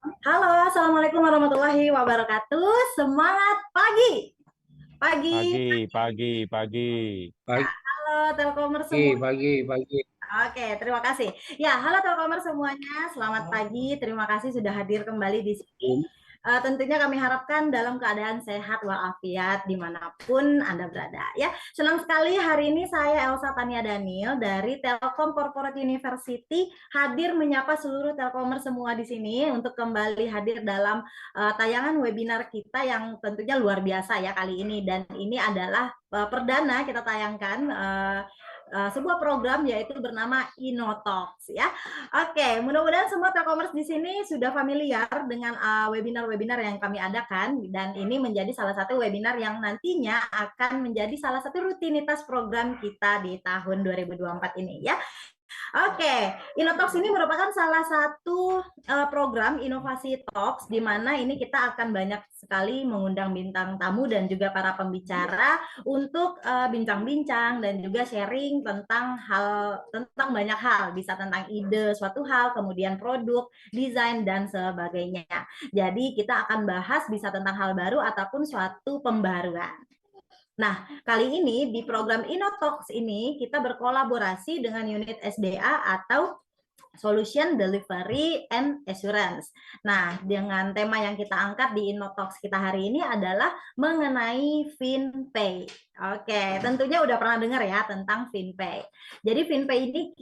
Halo, Assalamualaikum warahmatullahi wabarakatuh. Semangat pagi. Pagi. Pagi, pagi, pagi. Ya, Pagi, halo Telkomers semua. pagi. Oke, terima kasih. Ya, halo Telkomers semuanya. Selamat pagi. Terima kasih sudah hadir kembali di sini. Tentunya kami harapkan dalam keadaan sehat walafiat dimanapun Anda berada. Ya, senang sekali hari ini saya Elsa Tania Daniel dari Telkom Corporate University hadir menyapa seluruh Telkomers semua di sini untuk kembali hadir dalam tayangan webinar kita yang tentunya luar biasa ya kali ini, dan ini adalah perdana kita tayangkan sebuah program yaitu bernama InnoTalks ya. Oke, mudah-mudahan semua Telkomers di sini sudah familiar dengan webinar-webinar yang kami adakan, dan ini menjadi salah satu webinar yang nantinya akan menjadi salah satu rutinitas program kita di tahun 2024 ini ya. Oke, InnoTalks ini merupakan salah satu program inovasi talks di mana ini kita akan banyak sekali mengundang bintang tamu dan juga para pembicara untuk bincang-bincang dan juga sharing tentang banyak hal, bisa tentang ide suatu hal, kemudian produk, desain dan sebagainya. Jadi kita akan bahas bisa tentang hal baru ataupun suatu pembaruan. Nah, kali ini di program InnoTalks ini kita berkolaborasi dengan unit SDA atau Solution Delivery and Assurance. Nah, dengan tema yang kita angkat di InnoTalks kita hari ini adalah mengenai FinPay. Oke, tentunya udah pernah dengar ya tentang FinPay. Jadi FinPay ini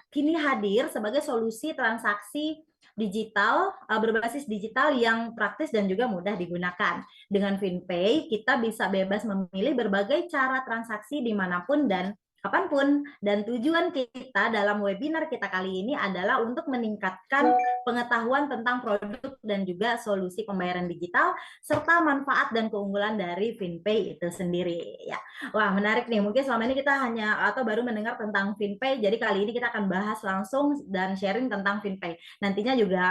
kini hadir sebagai solusi transaksi digital berbasis digital yang praktis dan juga mudah digunakan. Dengan FinPay, kita bisa bebas memilih berbagai cara transaksi dimanapun dan kapanpun. Dan tujuan kita dalam webinar kita kali ini adalah untuk meningkatkan pengetahuan tentang produk dan juga solusi pembayaran digital, serta manfaat dan keunggulan dari FinPay itu sendiri. Ya, wah menarik nih. Mungkin selama ini kita hanya atau baru mendengar tentang FinPay, jadi kali ini kita akan bahas langsung dan sharing tentang FinPay. Nantinya juga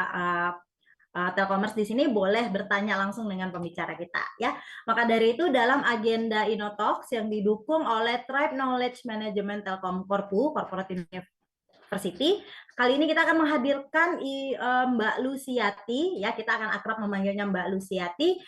Telkomers di sini boleh bertanya langsung dengan pembicara kita ya. Maka dari itu dalam agenda InnoTalks yang didukung oleh Tribe Knowledge Management Telkom Korpu, Corporate University, kali ini kita akan menghadirkan Mbak Luciati ya, kita akan akrab memanggilnya Mbak Luciati.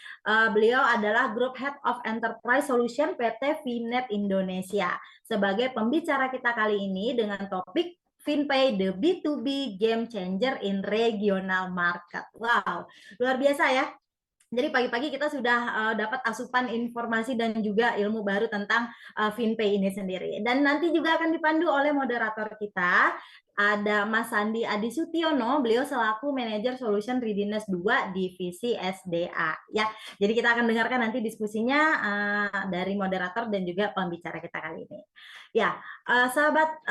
Beliau adalah Group Head of Enterprise Solution PT Finet Indonesia sebagai pembicara kita kali ini dengan topik FinPay, the B2B game changer in regional market. Wow, luar biasa ya. Jadi pagi-pagi kita sudah dapat asupan informasi dan juga ilmu baru tentang FinPay ini sendiri. Dan nanti juga akan dipandu oleh moderator kita, ada Mas Sandi Adi Sutiono, beliau selaku Manajer Solution Readiness 2 Divisi SDA. Ya, jadi kita akan dengarkan nanti diskusinya dari moderator dan juga pembicara kita kali ini. Ya, sahabat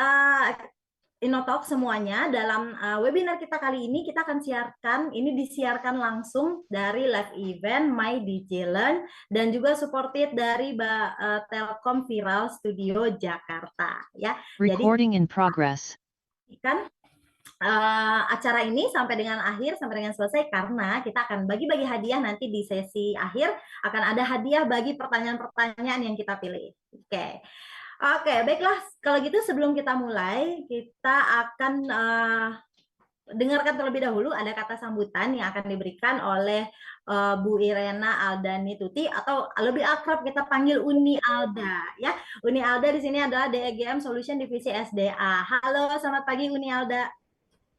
InnoTalk semuanya, dalam webinar kita kali ini kita akan siarkan, ini disiarkan langsung dari live event My DJ Learn dan juga supported dari Telkom Viral Studio Jakarta ya. Recording in progress. Kan acara ini sampai dengan akhir, sampai dengan selesai, karena kita akan bagi-bagi hadiah nanti di sesi akhir, akan ada hadiah bagi pertanyaan-pertanyaan yang kita pilih. Oke, baiklah. Kalau gitu sebelum kita mulai, kita akan dengarkan terlebih dahulu ada kata sambutan yang akan diberikan oleh Bu Irena Aldani Tuti, atau lebih akrab kita panggil Uni Alda ya. Uni Alda di sini adalah DEGM Solution Divisi SDA. Halo, selamat pagi Uni Alda.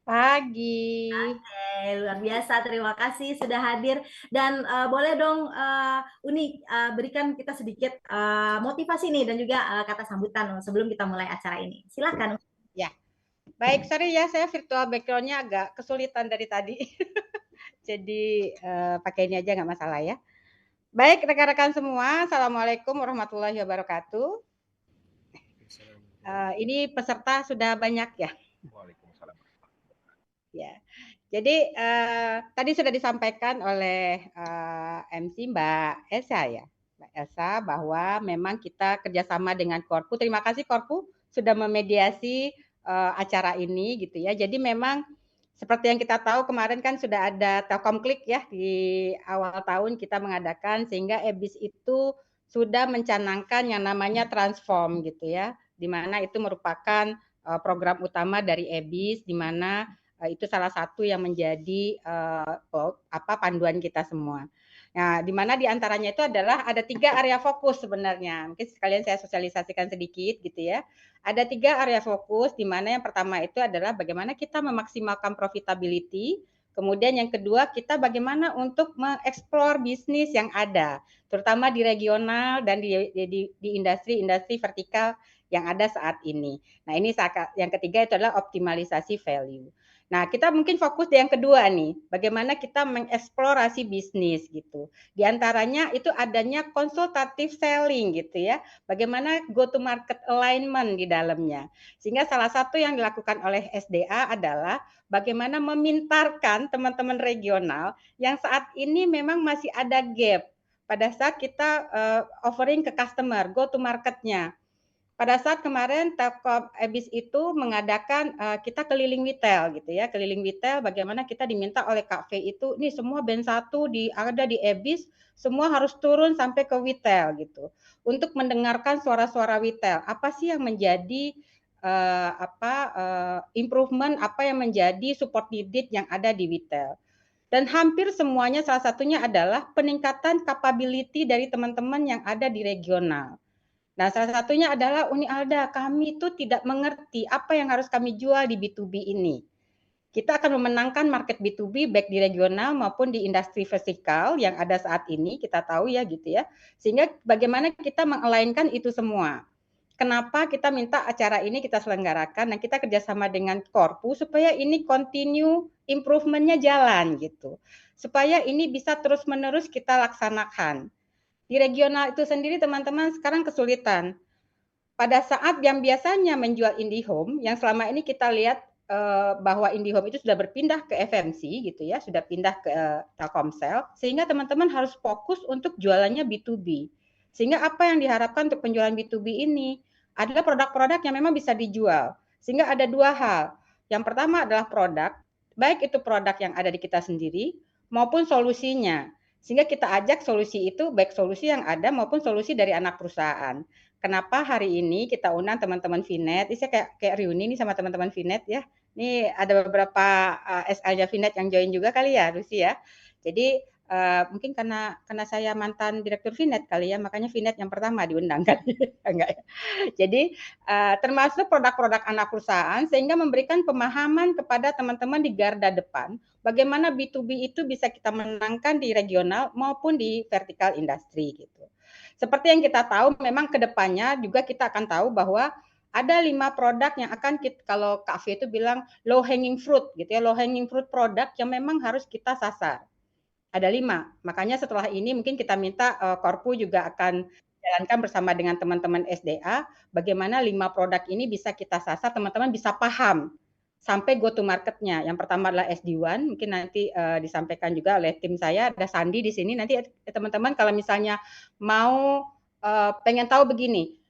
Pagi. Luar biasa, terima kasih sudah hadir. Dan boleh dong Uni berikan kita sedikit motivasi nih dan juga kata sambutan sebelum kita mulai acara ini. Silakan. Ya, baik, sorry ya, saya virtual background-nya agak kesulitan dari tadi. Jadi pakai ini aja nggak masalah ya. Baik, rekan-rekan semua, Assalamualaikum warahmatullahi wabarakatuh. Ini peserta sudah banyak ya. Ya, jadi tadi sudah disampaikan oleh MC Mbak Elsa ya, Mbak Elsa, bahwa memang kita kerjasama dengan Korpu. Terima kasih Korpu sudah memediasi acara ini gitu ya. Jadi memang seperti yang kita tahu kemarin kan sudah ada Telkom Klik ya di awal tahun kita mengadakan, sehingga EBIS itu sudah mencanangkan yang namanya transform gitu ya, di mana itu merupakan program utama dari EBIS, di mana Itu salah satu yang menjadi panduan kita semua. Nah, di mana di antaranya itu adalah ada 3 area fokus sebenarnya. Mungkin sekalian saya sosialisasikan sedikit gitu ya. Ada 3 area fokus, di mana yang pertama itu adalah bagaimana kita memaksimalkan profitability, kemudian yang kedua kita bagaimana untuk mengeksplor bisnis yang ada, terutama di regional dan di industri vertikal yang ada saat ini. Nah, ini yang ketiga itu adalah optimalisasi value. Nah, kita mungkin fokus di yang kedua nih, bagaimana kita mengeksplorasi bisnis gitu. Di antaranya itu adanya consultative selling gitu ya, bagaimana go to market alignment di dalamnya. Sehingga salah satu yang dilakukan oleh SDA adalah bagaimana memintarkan teman-teman regional yang saat ini memang masih ada gap pada saat kita offering ke customer, go to marketnya. Pada saat kemarin Telkom Ebis itu mengadakan kita keliling retail gitu ya, keliling retail bagaimana kita diminta oleh Kak V itu, nih semua band 1 ada di Ebis, semua harus turun sampai ke retail gitu. Untuk mendengarkan suara-suara retail, apa sih yang menjadi improvement, apa yang menjadi support needed yang ada di retail. Dan hampir semuanya salah satunya adalah peningkatan capability dari teman-teman yang ada di regional. Nah, salah satunya adalah Uni Alda, kami itu tidak mengerti apa yang harus kami jual di B2B ini. Kita akan memenangkan market B2B baik di regional maupun di industri vertikal yang ada saat ini, kita tahu ya gitu ya. Sehingga bagaimana kita mengalainkan itu semua. Kenapa kita minta acara ini kita selenggarakan dan kita kerjasama dengan Korpu supaya ini continue improvement-nya jalan gitu. Supaya ini bisa terus-menerus kita laksanakan. Di regional itu sendiri teman-teman sekarang kesulitan. Pada saat yang biasanya menjual IndiHome, yang selama ini kita lihat bahwa IndiHome itu sudah berpindah ke FMC gitu ya, sudah pindah ke Telkomsel, sehingga teman-teman harus fokus untuk jualannya B2B. Sehingga apa yang diharapkan untuk penjualan B2B ini adalah produk-produk yang memang bisa dijual. Sehingga ada 2 hal. Yang pertama adalah produk, baik itu produk yang ada di kita sendiri maupun solusinya. Sehingga kita ajak solusi itu, baik solusi yang ada maupun solusi dari anak perusahaan. Kenapa hari ini kita undang teman-teman Vinet, ini saya kayak reuni nih sama teman-teman Vinet ya. Ini ada beberapa SL-nya Vinet yang join juga kali ya, Lucy ya. Jadi mungkin karena saya mantan direktur Vinet kali ya, makanya Vinet yang pertama diundang kan. Enggak ya. Jadi termasuk produk-produk anak perusahaan sehingga memberikan pemahaman kepada teman-teman di garda depan bagaimana B2B itu bisa kita menangkan di regional maupun di vertikal industri gitu. Seperti yang kita tahu memang ke depannya juga kita akan tahu bahwa ada 5 produk yang akan kita, kalau Kak V itu bilang low hanging fruit gitu ya, low hanging fruit produk yang memang harus kita sasar. Ada 5. Makanya setelah ini mungkin kita minta Korpu juga akan jalankan bersama dengan teman-teman SDA bagaimana 5 produk ini bisa kita sasar, teman-teman bisa paham sampai go to marketnya. Yang pertama adalah SD1, mungkin nanti disampaikan juga oleh tim saya, ada Sandi di sini. Nanti teman-teman kalau misalnya mau pengen tahu begini,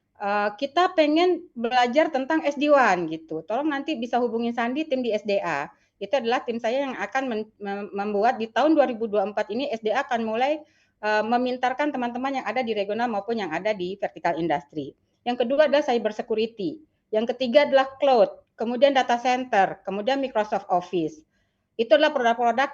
kita pengen belajar tentang SD1 gitu. Tolong nanti bisa hubungi Sandi tim di SDA. Itu adalah tim saya yang akan membuat di tahun 2024 ini SDA akan mulai memintarkan teman-teman yang ada di regional maupun yang ada di vertikal industri. Yang kedua adalah cyber security. Yang ketiga adalah cloud, kemudian data center, kemudian Microsoft Office. Itu adalah produk-produk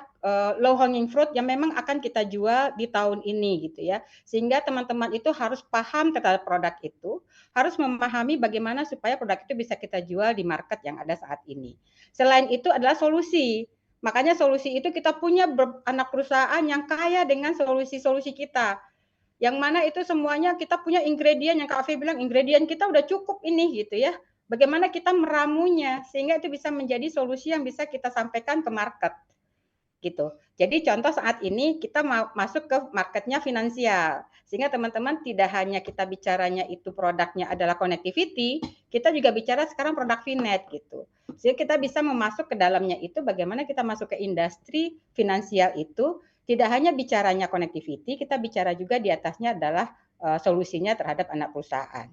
low hanging fruit yang memang akan kita jual di tahun ini gitu ya. Sehingga teman-teman itu harus paham terhadap produk itu, harus memahami bagaimana supaya produk itu bisa kita jual di market yang ada saat ini. Selain itu adalah solusi. Makanya solusi itu kita punya anak perusahaan yang kaya dengan solusi-solusi kita. Yang mana itu semuanya kita punya ingredient yang Kak Afi bilang ingredient kita udah cukup ini gitu ya. Bagaimana kita meramunya sehingga itu bisa menjadi solusi yang bisa kita sampaikan ke market gitu. Jadi contoh saat ini kita masuk ke marketnya finansial. Sehingga teman-teman tidak hanya kita bicaranya itu produknya adalah connectivity, kita juga bicara sekarang produk Vinet gitu. Sehingga kita bisa memasuk ke dalamnya itu bagaimana kita masuk ke industri finansial itu tidak hanya bicaranya connectivity, kita bicara juga di atasnya adalah solusinya terhadap anak perusahaan.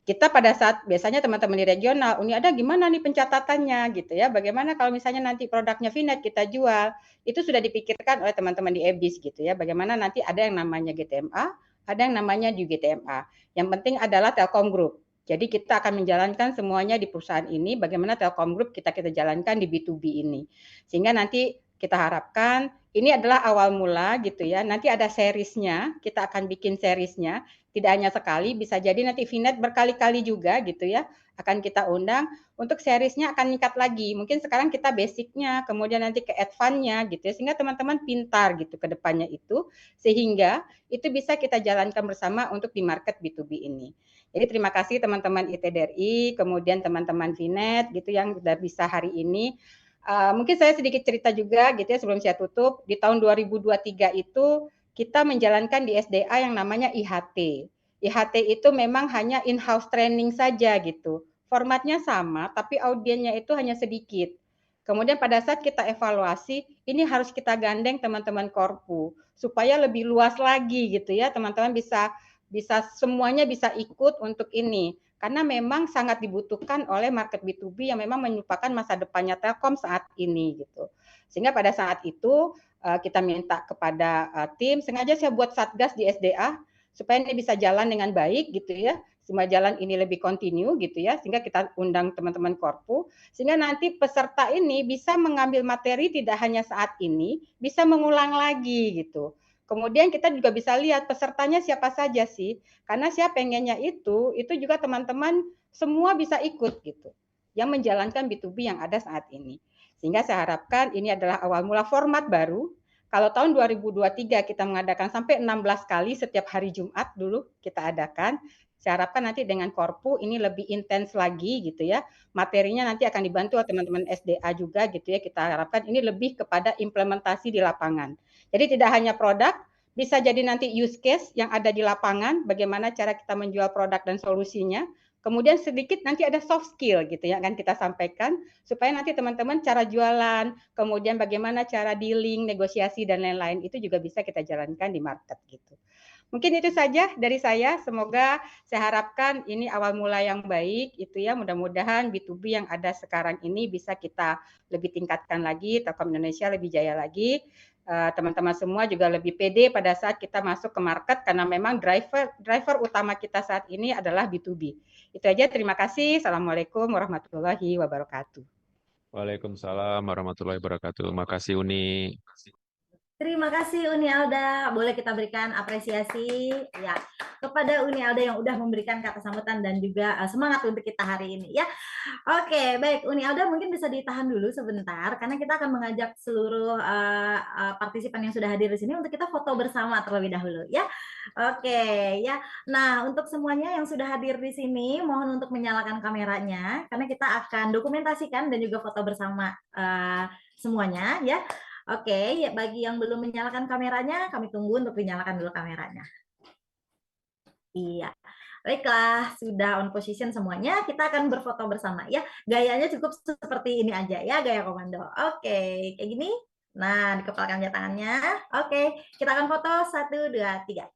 Kita pada saat biasanya teman-teman di regional, Uni Ada gimana nih pencatatannya gitu ya, bagaimana kalau misalnya nanti produknya Vinet kita jual, itu sudah dipikirkan oleh teman-teman di EBIS gitu ya, bagaimana nanti ada yang namanya GTMA, ada yang namanya di GTMA. Yang penting adalah Telkom Group. Jadi kita akan menjalankan semuanya di perusahaan ini, bagaimana Telkom Group kita jalankan di B2B ini. Sehingga nanti kita harapkan ini adalah awal mula gitu ya. Nanti ada seriesnya, kita akan bikin seriesnya, tidak hanya sekali, bisa jadi nanti VNet berkali-kali juga gitu ya. Akan kita undang, untuk seriesnya akan meningkat lagi. Mungkin sekarang kita basicnya, kemudian nanti ke advance-nya gitu ya, sehingga teman-teman pintar gitu ke depannya itu, sehingga itu bisa kita jalankan bersama untuk di market B2B ini. Jadi terima kasih teman-teman ITDRI, kemudian teman-teman VNet gitu yang sudah bisa hari ini. Mungkin saya sedikit cerita juga gitu ya sebelum saya tutup. Di tahun 2023 itu kita menjalankan di SDA yang namanya IHT. IHT itu memang hanya in-house training saja gitu. Formatnya sama, tapi audiennya itu hanya sedikit. Kemudian pada saat kita evaluasi, ini harus kita gandeng teman-teman Korpu supaya lebih luas lagi gitu ya, teman-teman bisa semuanya bisa ikut untuk ini karena memang sangat dibutuhkan oleh market B2B yang memang merupakan masa depannya Telkom saat ini gitu. Sehingga pada saat itu kita minta kepada tim, sengaja saya buat satgas di SDA supaya ini bisa jalan dengan baik gitu ya, semua jalan ini lebih kontinu gitu ya, sehingga kita undang teman-teman Korpu, sehingga nanti peserta ini bisa mengambil materi tidak hanya saat ini, bisa mengulang lagi gitu. Kemudian kita juga bisa lihat pesertanya siapa saja sih, karena saya pengennya itu juga teman-teman semua bisa ikut gitu, yang menjalankan B2B yang ada saat ini. Sehingga saya harapkan ini adalah awal mula format baru. Kalau tahun 2023 kita mengadakan sampai 16 kali setiap hari Jumat dulu kita adakan, saya harapkan nanti dengan Korpu ini lebih intens lagi gitu ya. Materinya nanti akan dibantu oleh teman-teman SDA juga gitu ya. Kita harapkan ini lebih kepada implementasi di lapangan. Jadi tidak hanya produk, bisa jadi nanti use case yang ada di lapangan, bagaimana cara kita menjual produk dan solusinya. Kemudian sedikit nanti ada soft skill gitu ya, akan kita sampaikan supaya nanti teman-teman cara jualan, kemudian bagaimana cara dealing, negosiasi dan lain-lain itu juga bisa kita jalankan di market gitu. Mungkin itu saja dari saya. Semoga saya harapkan ini awal mula yang baik itu ya. Mudah-mudahan B2B yang ada sekarang ini bisa kita lebih tingkatkan lagi, Telkom Indonesia lebih jaya lagi. Teman-teman semua juga lebih pede pada saat kita masuk ke market karena memang driver utama kita saat ini adalah B2B. Itu aja, terima kasih. Assalamualaikum warahmatullahi wabarakatuh. Waalaikumsalam warahmatullahi wabarakatuh. Makasih Uni. Terima kasih Uni Alda. Boleh kita berikan apresiasi ya kepada Uni Alda yang udah memberikan kata sambutan dan juga semangat untuk kita hari ini ya. Oke, baik Uni Alda mungkin bisa ditahan dulu sebentar karena kita akan mengajak seluruh partisipan yang sudah hadir di sini untuk kita foto bersama terlebih dahulu ya. Oke, ya. Nah, untuk semuanya yang sudah hadir di sini mohon untuk menyalakan kameranya karena kita akan dokumentasikan dan juga foto bersama semuanya ya. Oke, ya bagi yang belum menyalakan kameranya, kami tunggu untuk dinyalakan dulu kameranya. Iya. Baiklah, sudah on position semuanya, kita akan berfoto bersama ya. Gayanya cukup seperti ini aja ya, gaya komando. Oke, kayak gini. Nah, dikepalkan aja tangannya. Oke, kita akan foto 1, 2, 3.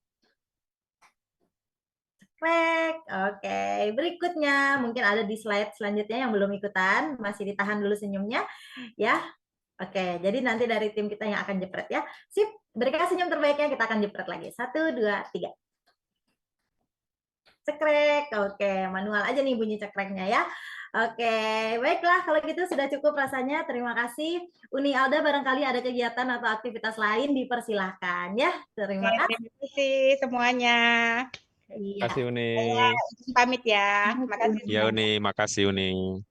Cek. Oke, berikutnya mungkin ada di slide selanjutnya yang belum ikutan, masih ditahan dulu senyumnya ya. Oke, jadi nanti dari tim kita yang akan jepret ya. Sip, berikan senyum terbaiknya, kita akan jepret lagi. 1, 2, 3. Cekrek. Oke, manual aja nih bunyi cekreknya ya. Oke, baiklah kalau gitu sudah cukup rasanya. Terima kasih. Uni Alda barangkali ada kegiatan atau aktivitas lain dipersilahkan ya. Terima kasih. Terima kasih semuanya. Iya. Makasih Uni. Saya pamit ya. Makasih. Ya Uni, makasih Uni.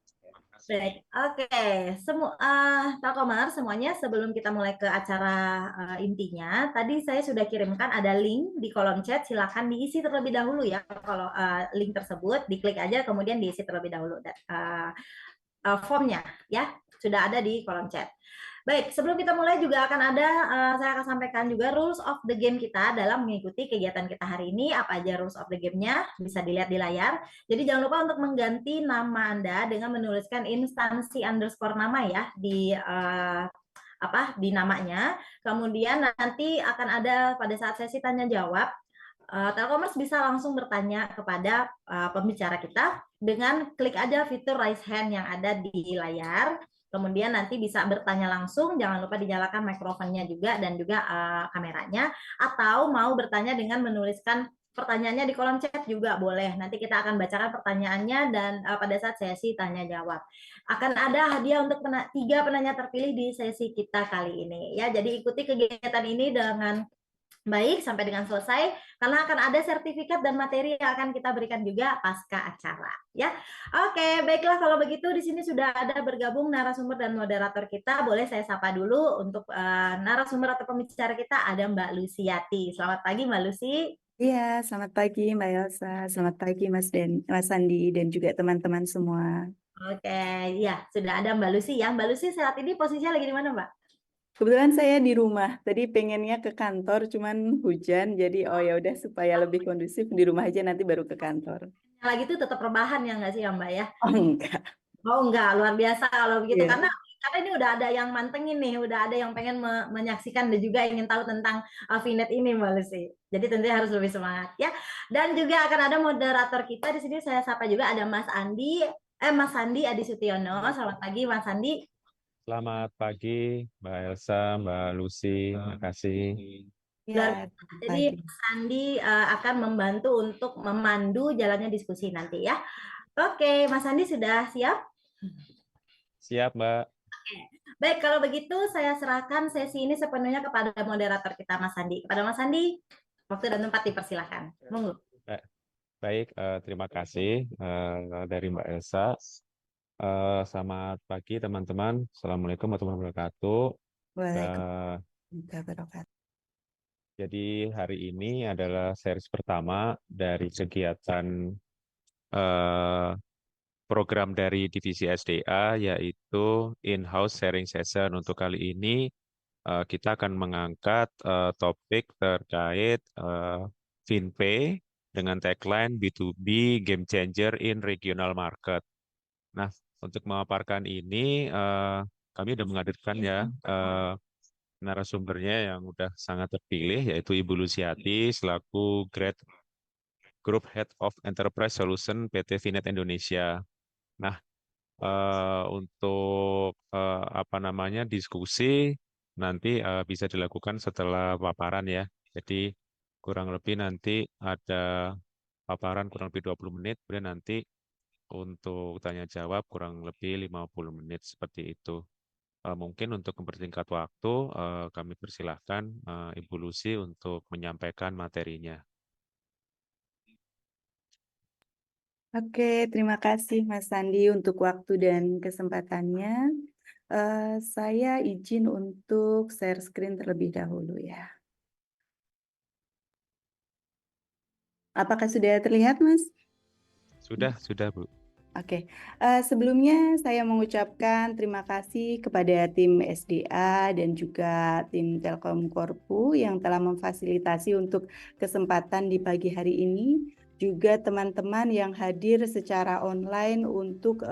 Baik, oke. Telkomers semuanya sebelum kita mulai ke acara intinya, tadi saya sudah kirimkan ada link di kolom chat, silakan diisi terlebih dahulu ya. Kalau link tersebut diklik aja kemudian diisi terlebih dahulu formnya ya, sudah ada di kolom chat. Baik, sebelum kita mulai juga akan ada, saya akan sampaikan juga rules of the game kita dalam mengikuti kegiatan kita hari ini. Apa aja rules of the game-nya? Bisa dilihat di layar. Jadi jangan lupa untuk mengganti nama Anda dengan menuliskan instansi underscore nama ya di di namanya. Kemudian nanti akan ada pada saat sesi tanya jawab, Telkomers bisa langsung bertanya kepada pembicara kita dengan klik aja fitur raise hand yang ada di layar. Kemudian nanti bisa bertanya langsung, jangan lupa dinyalakan mikrofonnya juga dan juga kameranya. Atau mau bertanya dengan menuliskan pertanyaannya di kolom chat juga boleh. Nanti kita akan bacakan pertanyaannya dan pada saat sesi tanya jawab. Akan ada hadiah untuk 3 penanya terpilih di sesi kita kali ini. Ya, jadi ikuti kegiatan ini dengan baik sampai dengan selesai karena akan ada sertifikat dan materi yang akan kita berikan juga pasca acara ya. Oke, baiklah kalau begitu di sini sudah ada bergabung narasumber dan moderator kita. Boleh saya sapa dulu untuk narasumber atau pembicara kita ada Mbak Luciati. Selamat pagi Mbak Lucy. Iya, selamat pagi Mbak Elsa, selamat pagi Mas Andi dan juga teman-teman semua. Oke, ya sudah ada Mbak Lucy ya. Mbak Lucy saat ini posisinya lagi di mana Mbak? Kebetulan saya di rumah, tadi pengennya ke kantor cuman hujan, jadi oh ya udah supaya lebih kondusif di rumah aja nanti baru ke kantor. Lagi itu tetap rebahan ya nggak sih ya Mbak ya? Oh enggak. Oh enggak, luar biasa kalau begitu. Iya. Karena ini udah ada yang mantengin nih, udah ada yang pengen menyaksikan dan juga ingin tahu tentang VNet ini Mbak Lucy. Jadi tentunya harus lebih semangat ya. Dan juga akan ada moderator kita di sini, saya sapa juga ada Mas Sandi Adi Sutiono. Selamat pagi Mas Sandi. Selamat pagi, Mbak Elsa, Mbak Lucy. Makasih. Ya, Jadi Mas Sandi akan membantu untuk memandu jalannya diskusi nanti ya. Oke, Mas Sandi sudah siap? Siap, Mbak. Baik, kalau begitu saya serahkan sesi ini sepenuhnya kepada moderator kita, Mas Sandi. Kepada Mas Sandi, waktu dan tempat dipersilahkan. Monggo. Baik, terima kasih dari Mbak Elsa. Selamat pagi teman-teman. Assalamualaikum warahmatullahi wabarakatuh. Waalaikumsalam. Jadi hari ini adalah series pertama dari kegiatan program dari Divisi SDA, yaitu in-house sharing session. Untuk kali ini kita akan mengangkat topik terkait FinPay dengan tagline B2B Game Changer in Regional Market. Nah, untuk memaparkan ini, kami sudah menghadirkan ya narasumbernya yang sudah sangat terpilih, yaitu Ibu Luciati selaku Group Head of Enterprise Solution PT VNet Indonesia. Nah, untuk diskusi nanti bisa dilakukan setelah paparan ya. Jadi kurang lebih nanti ada paparan kurang lebih 20 menit, kemudian nanti untuk tanya jawab kurang lebih 50 menit seperti itu. Mungkin untuk mempersingkat waktu, kami persilahkan Ibu Lucy untuk menyampaikan materinya. Oke, terima kasih Mas Sandi untuk waktu dan kesempatannya. Saya izin untuk share screen terlebih dahulu ya. Apakah sudah terlihat, Mas? Sudah, Bu. Oke, sebelumnya saya mengucapkan terima kasih kepada tim SDA dan juga tim Telkom Korpu yang telah memfasilitasi untuk kesempatan di pagi hari ini. Juga teman-teman yang hadir secara online untuk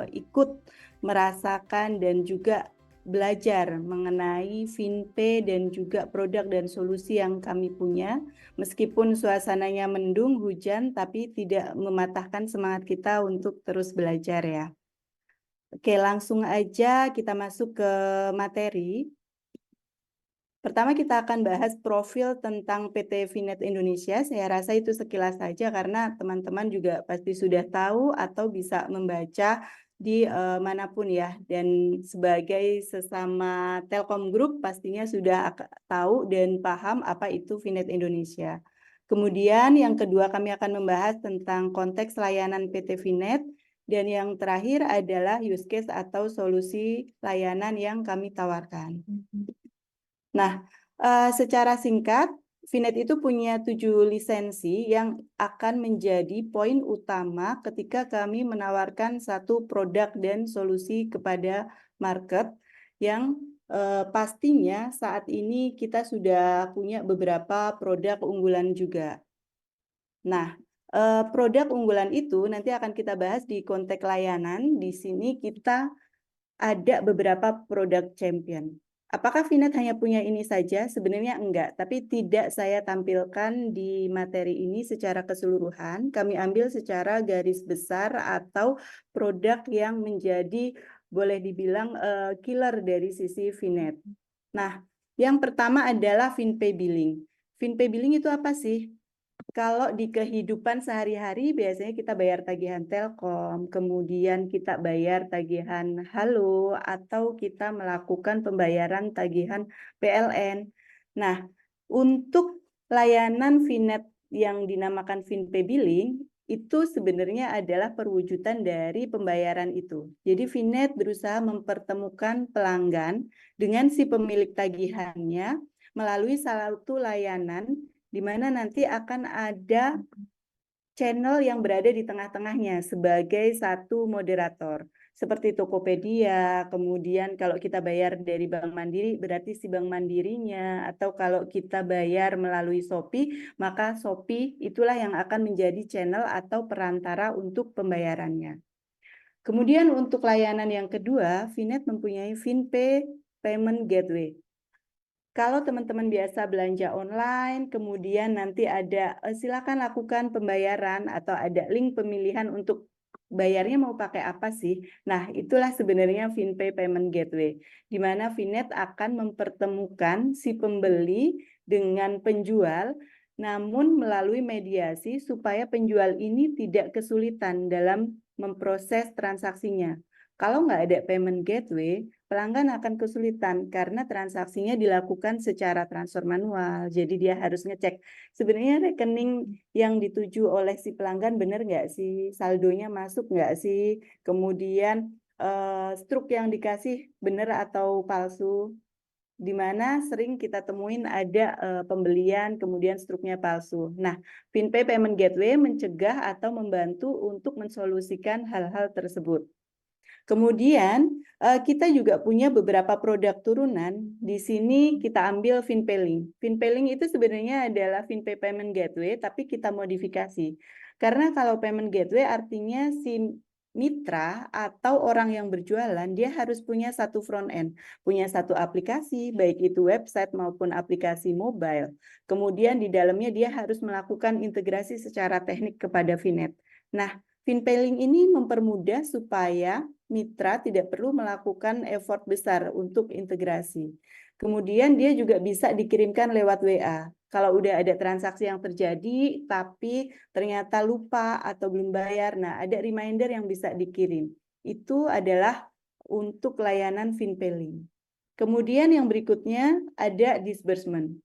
ikut merasakan dan juga belajar mengenai FinPay dan juga produk dan solusi yang kami punya. Meskipun suasananya mendung, hujan, tapi tidak mematahkan semangat kita untuk terus belajar ya. Oke, langsung aja kita masuk ke materi. Pertama kita akan bahas profil tentang PT VNet Indonesia. Saya rasa itu sekilas saja karena teman-teman juga pasti sudah tahu atau bisa membaca di manapun ya. Dan sebagai sesama Telkom Group pastinya sudah tahu dan paham apa itu VNet Indonesia. Kemudian yang kedua kami akan membahas tentang konteks layanan PT VNet. Dan yang terakhir adalah use case atau solusi layanan yang kami tawarkan. Nah, secara singkat, VNet itu punya 7 lisensi yang akan menjadi poin utama ketika kami menawarkan satu produk dan solusi kepada market yang pastinya saat ini kita sudah punya beberapa produk unggulan juga. Nah, produk unggulan itu nanti akan kita bahas di konteks layanan. Di sini kita ada beberapa produk champion. Apakah VNet hanya punya ini saja? Sebenarnya enggak, tapi tidak saya tampilkan di materi ini secara keseluruhan. Kami ambil secara garis besar atau produk yang menjadi boleh dibilang killer dari sisi VNet. Nah, yang pertama adalah FinPay Billing. FinPay Billing itu apa sih? Kalau di kehidupan sehari-hari biasanya kita bayar tagihan Telkom, kemudian kita bayar tagihan Halo, atau kita melakukan pembayaran tagihan PLN. Nah, untuk layanan Finet yang dinamakan FinPay Billing, itu sebenarnya adalah perwujudan dari pembayaran itu. Jadi Finet berusaha mempertemukan pelanggan dengan si pemilik tagihannya melalui salah satu layanan di mana nanti akan ada channel yang berada di tengah-tengahnya sebagai satu moderator. Seperti Tokopedia, kemudian kalau kita bayar dari Bank Mandiri, berarti si Bank Mandirinya, atau kalau kita bayar melalui Shopee, maka Shopee itulah yang akan menjadi channel atau perantara untuk pembayarannya. Kemudian untuk layanan yang kedua, Finet mempunyai FinPay Payment Gateway. Kalau teman-teman biasa belanja online, kemudian nanti ada silakan lakukan pembayaran atau ada link pemilihan untuk bayarnya mau pakai apa sih? Nah, itulah sebenarnya FinPay Payment Gateway, di mana Finet akan mempertemukan si pembeli dengan penjual, namun melalui mediasi supaya penjual ini tidak kesulitan dalam memproses transaksinya. Kalau nggak ada payment gateway, pelanggan akan kesulitan karena transaksinya dilakukan secara transfer manual. Jadi dia harus ngecek sebenarnya rekening yang dituju oleh si pelanggan benar nggak sih, saldonya masuk nggak sih, kemudian struk yang dikasih benar atau palsu. Di mana sering kita temuin ada pembelian kemudian struknya palsu. Nah, FinPay Payment Gateway mencegah atau membantu untuk mensolusikan hal-hal tersebut. Kemudian kita juga punya beberapa produk turunan. Di sini kita ambil FinPay Link. FinPay Link itu sebenarnya adalah FinPay Payment Gateway, tapi kita modifikasi. Karena kalau Payment Gateway artinya si mitra atau orang yang berjualan, dia harus punya satu front end, punya satu aplikasi, baik itu website maupun aplikasi mobile. Kemudian di dalamnya dia harus melakukan integrasi secara teknik kepada Finet. Nah, FinPay Link ini mempermudah supaya mitra tidak perlu melakukan effort besar untuk integrasi. Kemudian dia juga bisa dikirimkan lewat WA. Kalau udah ada transaksi yang terjadi, tapi ternyata lupa atau belum bayar, nah ada reminder yang bisa dikirim. Itu adalah untuk layanan FinPay Link. Kemudian yang berikutnya ada disbursement.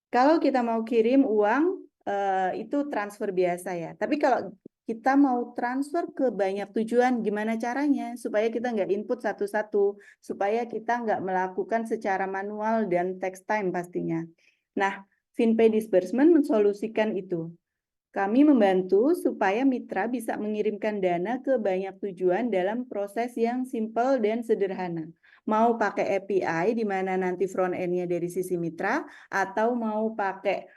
Kalau kita mau kirim uang, itu transfer biasa ya. Tapi kalau kita mau transfer ke banyak tujuan, gimana caranya? Supaya kita nggak input satu-satu, supaya kita nggak melakukan secara manual dan text time pastinya. Nah, FinPay Disbursement mensolusikan itu. Kami membantu supaya mitra bisa mengirimkan dana ke banyak tujuan dalam proses yang simple dan sederhana. Mau pakai API, di mana nanti front end-nya dari sisi mitra, atau mau pakai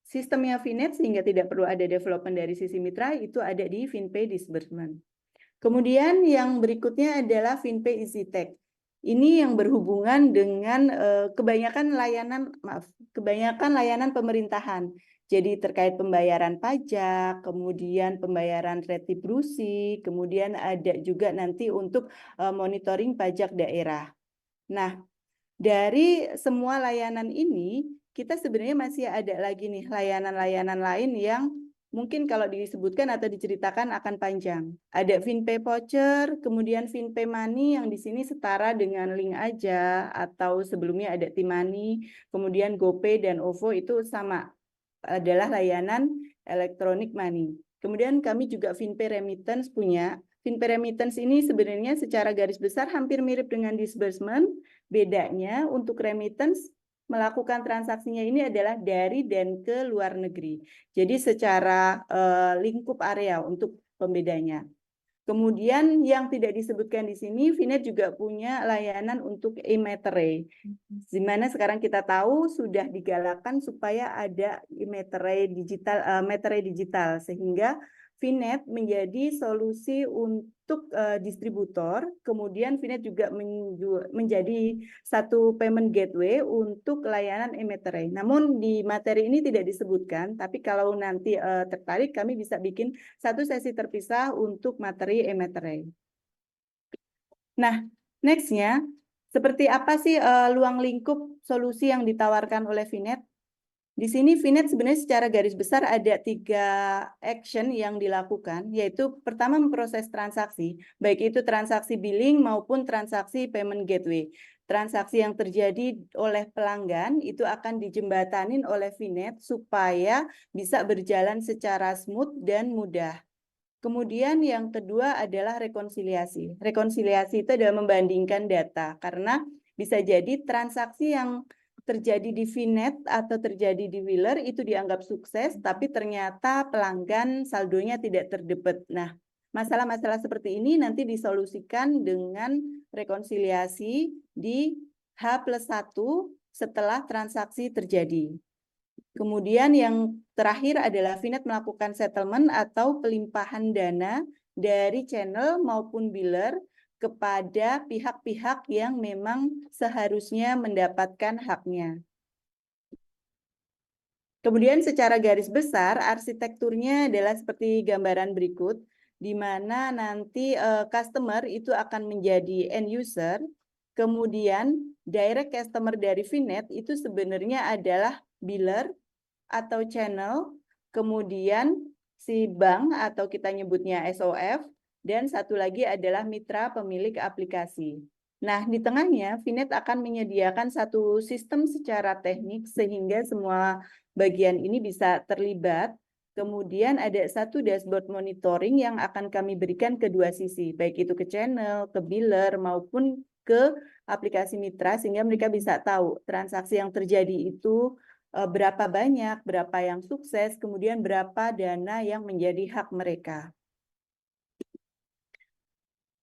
sistemnya Finet sehingga tidak perlu ada development dari sisi mitra, itu ada di FinPay Disbursement. Kemudian yang berikutnya adalah FinPay EasyTech. Ini yang berhubungan dengan kebanyakan layanan pemerintahan. Jadi terkait pembayaran pajak, kemudian pembayaran retribusi, kemudian ada juga nanti untuk monitoring pajak daerah. Nah, dari semua layanan ini, kita sebenarnya masih ada lagi nih layanan-layanan lain yang mungkin kalau disebutkan atau diceritakan akan panjang. Ada FinPay Voucher, kemudian FinPay Money yang di sini setara dengan Link aja, atau sebelumnya ada T-Money, kemudian GoPay dan OVO itu sama, adalah layanan elektronik money. Kemudian kami juga FinPay Remittance punya. FinPay Remittance ini sebenarnya secara garis besar hampir mirip dengan disbursement. Bedanya untuk remittance melakukan transaksinya ini adalah dari dan ke luar negeri. Jadi secara lingkup area untuk pembedanya. Kemudian yang tidak disebutkan di sini, Finet juga punya layanan untuk e-materai. Di mana sekarang kita tahu sudah digalakkan supaya ada e-materai digital, sehingga Finet menjadi solusi untuk distributor, kemudian Finet juga menjadi satu payment gateway untuk layanan e-materai. Namun di materi ini tidak disebutkan, tapi kalau nanti tertarik kami bisa bikin satu sesi terpisah untuk materi e-materai. Nah, next-nya, seperti apa sih luang lingkup solusi yang ditawarkan oleh Finet? Di sini VNet sebenarnya secara garis besar ada 3 action yang dilakukan, yaitu pertama memproses transaksi, baik itu transaksi billing maupun transaksi payment gateway. Transaksi yang terjadi oleh pelanggan itu akan dijembatanin oleh VNet supaya bisa berjalan secara smooth dan mudah. Kemudian yang kedua adalah rekonsiliasi. Rekonsiliasi itu adalah membandingkan data, karena bisa jadi transaksi yang terjadi di VNet atau terjadi di Wheeler itu dianggap sukses, tapi ternyata pelanggan saldonya tidak terdebet. Nah, masalah-masalah seperti ini nanti disolusikan dengan rekonsiliasi di H+1 setelah transaksi terjadi. Kemudian yang terakhir adalah VNet melakukan settlement atau pelimpahan dana dari channel maupun biller kepada pihak-pihak yang memang seharusnya mendapatkan haknya. Kemudian secara garis besar arsitekturnya adalah seperti gambaran berikut, di mana nanti customer itu akan menjadi end user, kemudian direct customer dari VNet itu sebenarnya adalah biller atau channel, kemudian si bank atau kita nyebutnya SOF, dan satu lagi adalah mitra pemilik aplikasi. Nah, di tengahnya VNet akan menyediakan satu sistem secara teknik sehingga semua bagian ini bisa terlibat. Kemudian ada satu dashboard monitoring yang akan kami berikan ke dua sisi, baik itu ke channel, ke biller, maupun ke aplikasi mitra, sehingga mereka bisa tahu transaksi yang terjadi itu berapa banyak, berapa yang sukses, kemudian berapa dana yang menjadi hak mereka.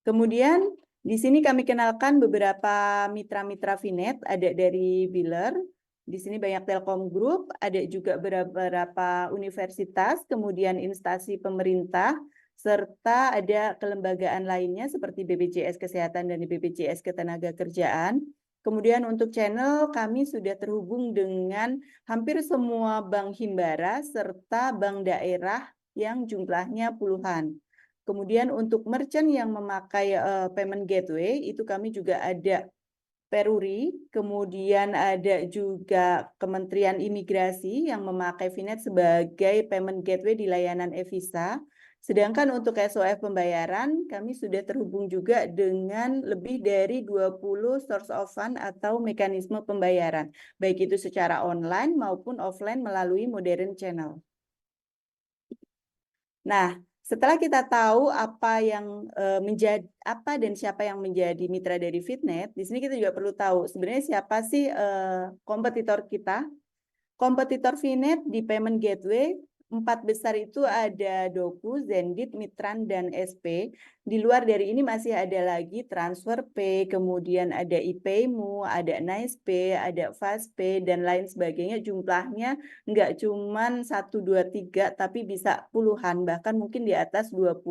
Kemudian di sini kami kenalkan beberapa mitra-mitra VNet, ada dari biller, di sini banyak Telkom Group, ada juga beberapa universitas, kemudian instansi pemerintah, serta ada kelembagaan lainnya seperti BPJS Kesehatan dan BPJS Ketenagakerjaan. Kemudian untuk channel kami sudah terhubung dengan hampir semua bank himbara serta bank daerah yang jumlahnya puluhan. Kemudian untuk merchant yang memakai payment gateway itu kami juga ada Peruri, kemudian ada juga Kementerian Imigrasi yang memakai VNet sebagai payment gateway di layanan e-Visa. Sedangkan untuk SOF pembayaran, kami sudah terhubung juga dengan lebih dari 20 source of fund atau mekanisme pembayaran, baik itu secara online maupun offline melalui modern channel. Nah, setelah kita tahu apa yang menjadi apa dan siapa yang menjadi mitra dari VNet, di sini kita juga perlu tahu sebenarnya siapa sih kompetitor kita. Kompetitor VNet di payment gateway 4 besar itu ada Doku, Zendit, Mitran, dan SP. Di luar dari ini masih ada lagi TransferPay, kemudian ada iPayMu, ada NicePay, ada FastPay, dan lain sebagainya. Jumlahnya nggak cuma 1, 2, 3, tapi bisa puluhan, bahkan mungkin di atas 20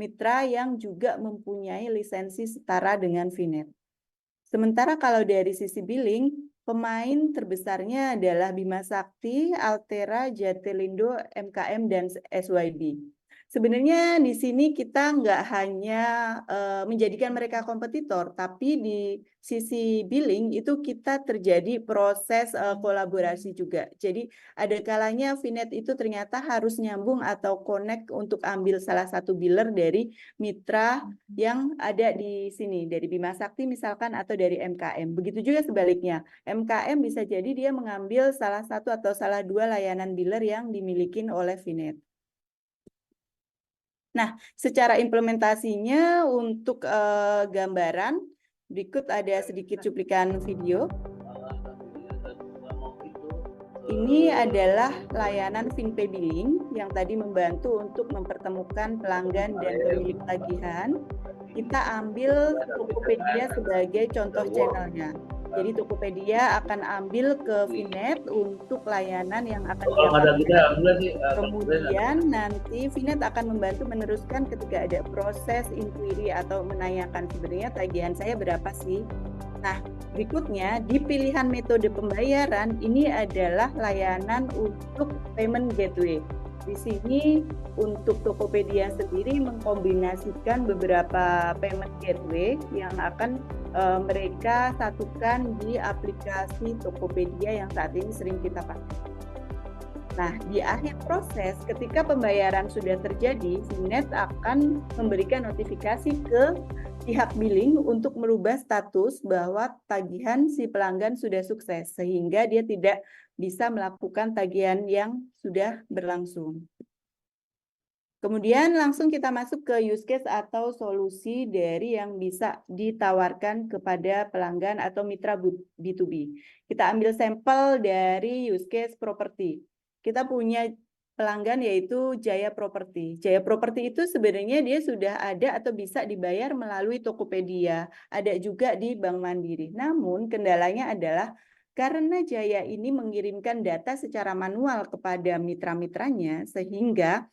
mitra yang juga mempunyai lisensi setara dengan VNet. Sementara kalau dari sisi billing, pemain terbesarnya adalah Bima Sakti, Altera, Jatelindo, MKM, dan SYB. Sebenarnya di sini kita nggak hanya menjadikan mereka kompetitor, tapi di sisi billing itu kita terjadi proses kolaborasi juga. Jadi ada kalanya VNet itu ternyata harus nyambung atau connect untuk ambil salah satu biller dari mitra yang ada di sini, dari Bima Sakti misalkan atau dari MKM. Begitu juga sebaliknya, MKM bisa jadi dia mengambil salah satu atau salah dua layanan biller yang dimiliki oleh VNet. Nah, secara implementasinya untuk gambaran, berikut ada sedikit cuplikan video. Ini adalah layanan FinPay Billing yang tadi membantu untuk mempertemukan pelanggan dan pemilik tagihan. Kita ambil Tokopedia sebagai contoh channelnya. Jadi Tokopedia akan ambil ke VNet untuk layanan yang akan dilakukan. Kemudian nanti VNet akan membantu meneruskan ketika ada proses inquiry atau menanyakan sebenarnya tagihan saya berapa sih. Nah, berikutnya di pilihan metode pembayaran ini adalah layanan untuk payment gateway. Di sini untuk Tokopedia sendiri mengkombinasikan beberapa payment gateway yang akan mereka satukan di aplikasi Tokopedia yang saat ini sering kita pakai. Nah, di akhir proses, ketika pembayaran sudah terjadi, VNet akan memberikan notifikasi ke pihak billing untuk merubah status bahwa tagihan si pelanggan sudah sukses, sehingga dia tidak bisa melakukan tagihan yang sudah berlangsung. Kemudian langsung kita masuk ke use case atau solusi dari yang bisa ditawarkan kepada pelanggan atau mitra B2B. Kita ambil sampel dari use case properti. Kita punya pelanggan yaitu Jaya Property. Jaya Property itu sebenarnya dia sudah ada atau bisa dibayar melalui Tokopedia, ada juga di Bank Mandiri. Namun kendalanya adalah karena Jaya ini mengirimkan data secara manual kepada mitra-mitranya, sehingga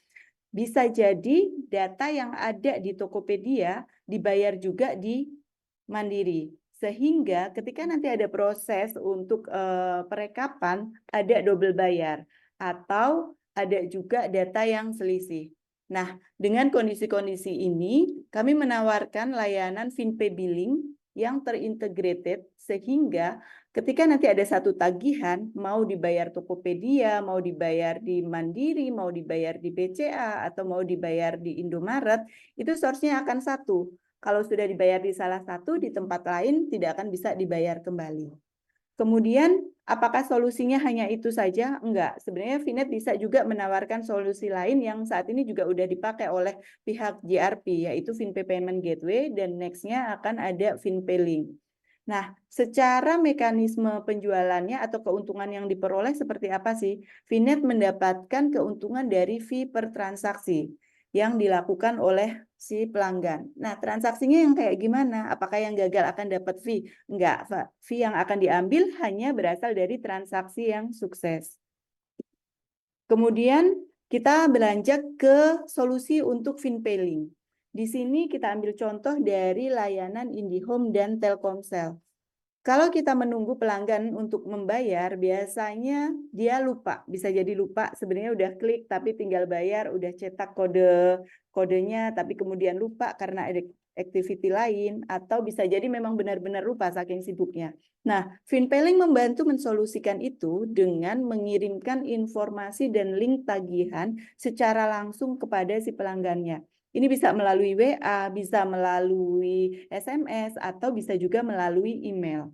bisa jadi data yang ada di Tokopedia dibayar juga di Mandiri. Sehingga ketika nanti ada proses untuk perekapan, ada double bayar. Atau ada juga data yang selisih. Nah, dengan kondisi-kondisi ini, kami menawarkan layanan FinPay Billing yang terintegrated, sehingga ketika nanti ada satu tagihan, mau dibayar Tokopedia, mau dibayar di Mandiri, mau dibayar di BCA, atau mau dibayar di Indomaret, itu source-nya akan satu. Kalau sudah dibayar di salah satu, di tempat lain tidak akan bisa dibayar kembali. Kemudian, apakah solusinya hanya itu saja? Enggak. Sebenarnya VNet bisa juga menawarkan solusi lain yang saat ini juga sudah dipakai oleh pihak JRP, yaitu FinPay Payment Gateway, dan next-nya akan ada FinPay Link. Nah, secara mekanisme penjualannya atau keuntungan yang diperoleh seperti apa sih? VNet mendapatkan keuntungan dari fee per transaksi yang dilakukan oleh si pelanggan. Nah, transaksinya yang kayak gimana? Apakah yang gagal akan dapat fee? Enggak, fee yang akan diambil hanya berasal dari transaksi yang sukses. Kemudian kita beranjak ke solusi untuk FinPay Link. Di sini kita ambil contoh dari layanan IndiHome dan Telkomsel. Kalau kita menunggu pelanggan untuk membayar, biasanya dia lupa. Bisa jadi lupa, sebenarnya udah klik tapi tinggal bayar, udah cetak kodenya, tapi kemudian lupa karena ada activity lain, atau bisa jadi memang benar-benar lupa saking sibuknya. Nah, FinPay Link membantu mensolusikan itu dengan mengirimkan informasi dan link tagihan secara langsung kepada si pelanggannya. Ini bisa melalui WA, bisa melalui SMS, atau bisa juga melalui email.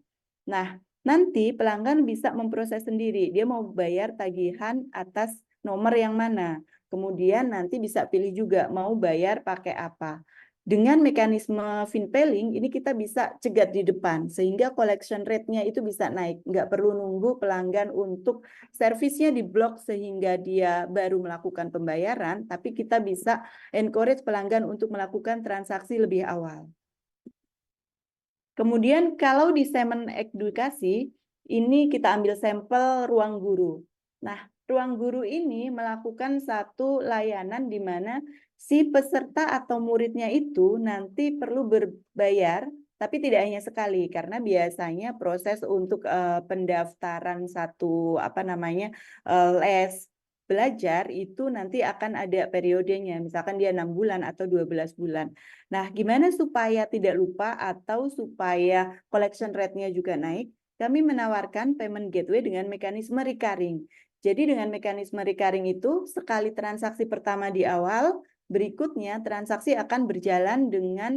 Nah, nanti pelanggan bisa memproses sendiri. Dia mau bayar tagihan atas nomor yang mana. Kemudian nanti bisa pilih juga mau bayar pakai apa. Dengan mekanisme FinPay Link, ini kita bisa cegat di depan, sehingga collection rate-nya itu bisa naik. Nggak perlu nunggu pelanggan untuk servisnya diblok sehingga dia baru melakukan pembayaran, tapi kita bisa encourage pelanggan untuk melakukan transaksi lebih awal. Kemudian kalau di segmen edukasi, ini kita ambil sampel ruang guru. Nah, ruang guru ini melakukan satu layanan di mana si peserta atau muridnya itu nanti perlu berbayar, tapi tidak hanya sekali, karena biasanya proses untuk pendaftaran satu les belajar itu nanti akan ada periodenya, misalkan dia 6 bulan atau 12 bulan. Nah, gimana supaya tidak lupa atau supaya collection rate-nya juga naik? Kami menawarkan payment gateway dengan mekanisme recurring. Jadi dengan mekanisme recurring itu, sekali transaksi pertama di awal, berikutnya transaksi akan berjalan dengan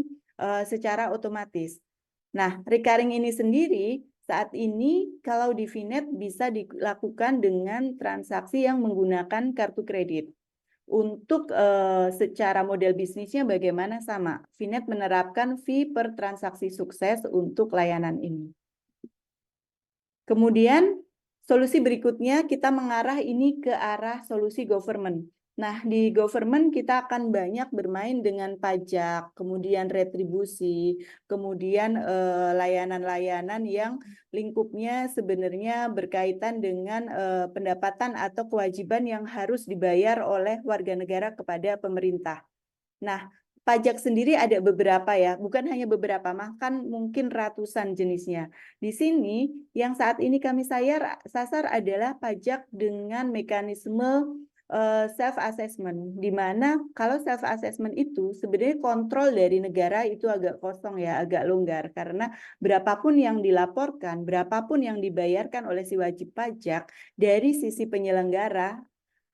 secara otomatis. Nah, recurring ini sendiri saat ini kalau di VNet bisa dilakukan dengan transaksi yang menggunakan kartu kredit. Untuk secara model bisnisnya bagaimana? Sama. VNet menerapkan fee per transaksi sukses untuk layanan ini. Kemudian solusi berikutnya kita mengarah ini ke arah solusi government. Nah, di government kita akan banyak bermain dengan pajak, kemudian retribusi, kemudian layanan-layanan yang lingkupnya sebenarnya berkaitan dengan pendapatan atau kewajiban yang harus dibayar oleh warga negara kepada pemerintah. Nah, pajak sendiri ada beberapa ya, bukan hanya beberapa, bahkan mungkin ratusan jenisnya. Di sini yang saat ini kami sasar adalah pajak dengan mekanisme self-assessment, di mana kalau self-assessment itu sebenarnya kontrol dari negara itu agak kosong ya, agak longgar, karena berapapun yang dilaporkan, berapapun yang dibayarkan oleh si wajib pajak, dari sisi penyelenggara,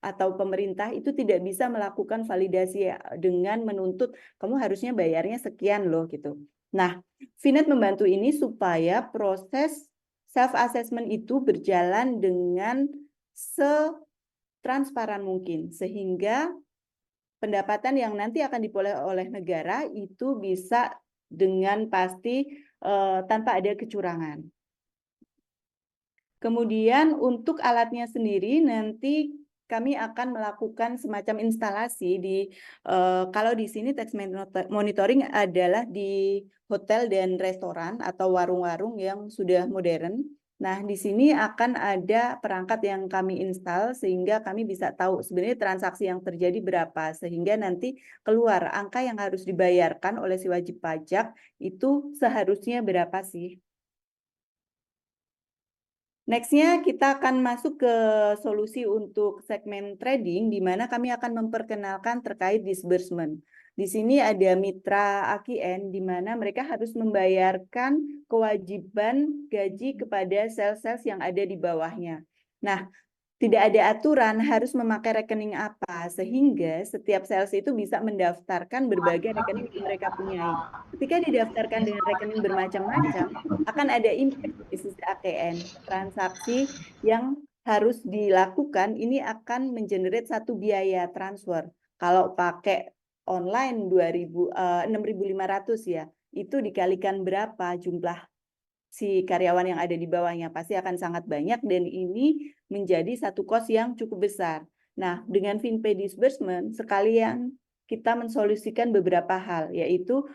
atau pemerintah itu tidak bisa melakukan validasi dengan menuntut kamu harusnya bayarnya sekian loh gitu. Nah, Finet membantu ini supaya proses self assessment itu berjalan dengan setransparan mungkin sehingga pendapatan yang nanti akan diperoleh oleh negara itu bisa dengan pasti tanpa ada kecurangan. Kemudian untuk alatnya sendiri nanti kami akan melakukan semacam instalasi di kalau di sini tax monitoring adalah di hotel dan restoran atau warung-warung yang sudah modern. Nah, di sini akan ada perangkat yang kami install sehingga kami bisa tahu sebenarnya transaksi yang terjadi berapa sehingga nanti keluar angka yang harus dibayarkan oleh si wajib pajak itu seharusnya berapa sih. Next-nya kita akan masuk ke solusi untuk segmen trading, di mana kami akan memperkenalkan terkait disbursement. Di sini ada mitra AKN, di mana mereka harus membayarkan kewajiban gaji kepada sales-sales yang ada di bawahnya. Nah, tidak ada aturan harus memakai rekening apa, sehingga setiap sales itu bisa mendaftarkan berbagai rekening yang mereka punyai. Ketika didaftarkan dengan rekening bermacam-macam, akan ada impact di sisi ATM. Transaksi yang harus dilakukan ini akan mengenerate satu biaya transfer. Kalau pakai online 6.500 ya, itu dikalikan berapa jumlah si karyawan yang ada di bawahnya, pasti akan sangat banyak dan ini menjadi satu cost yang cukup besar. Nah, dengan FinPay Disbursement sekalian kita mensolusikan beberapa hal, yaitu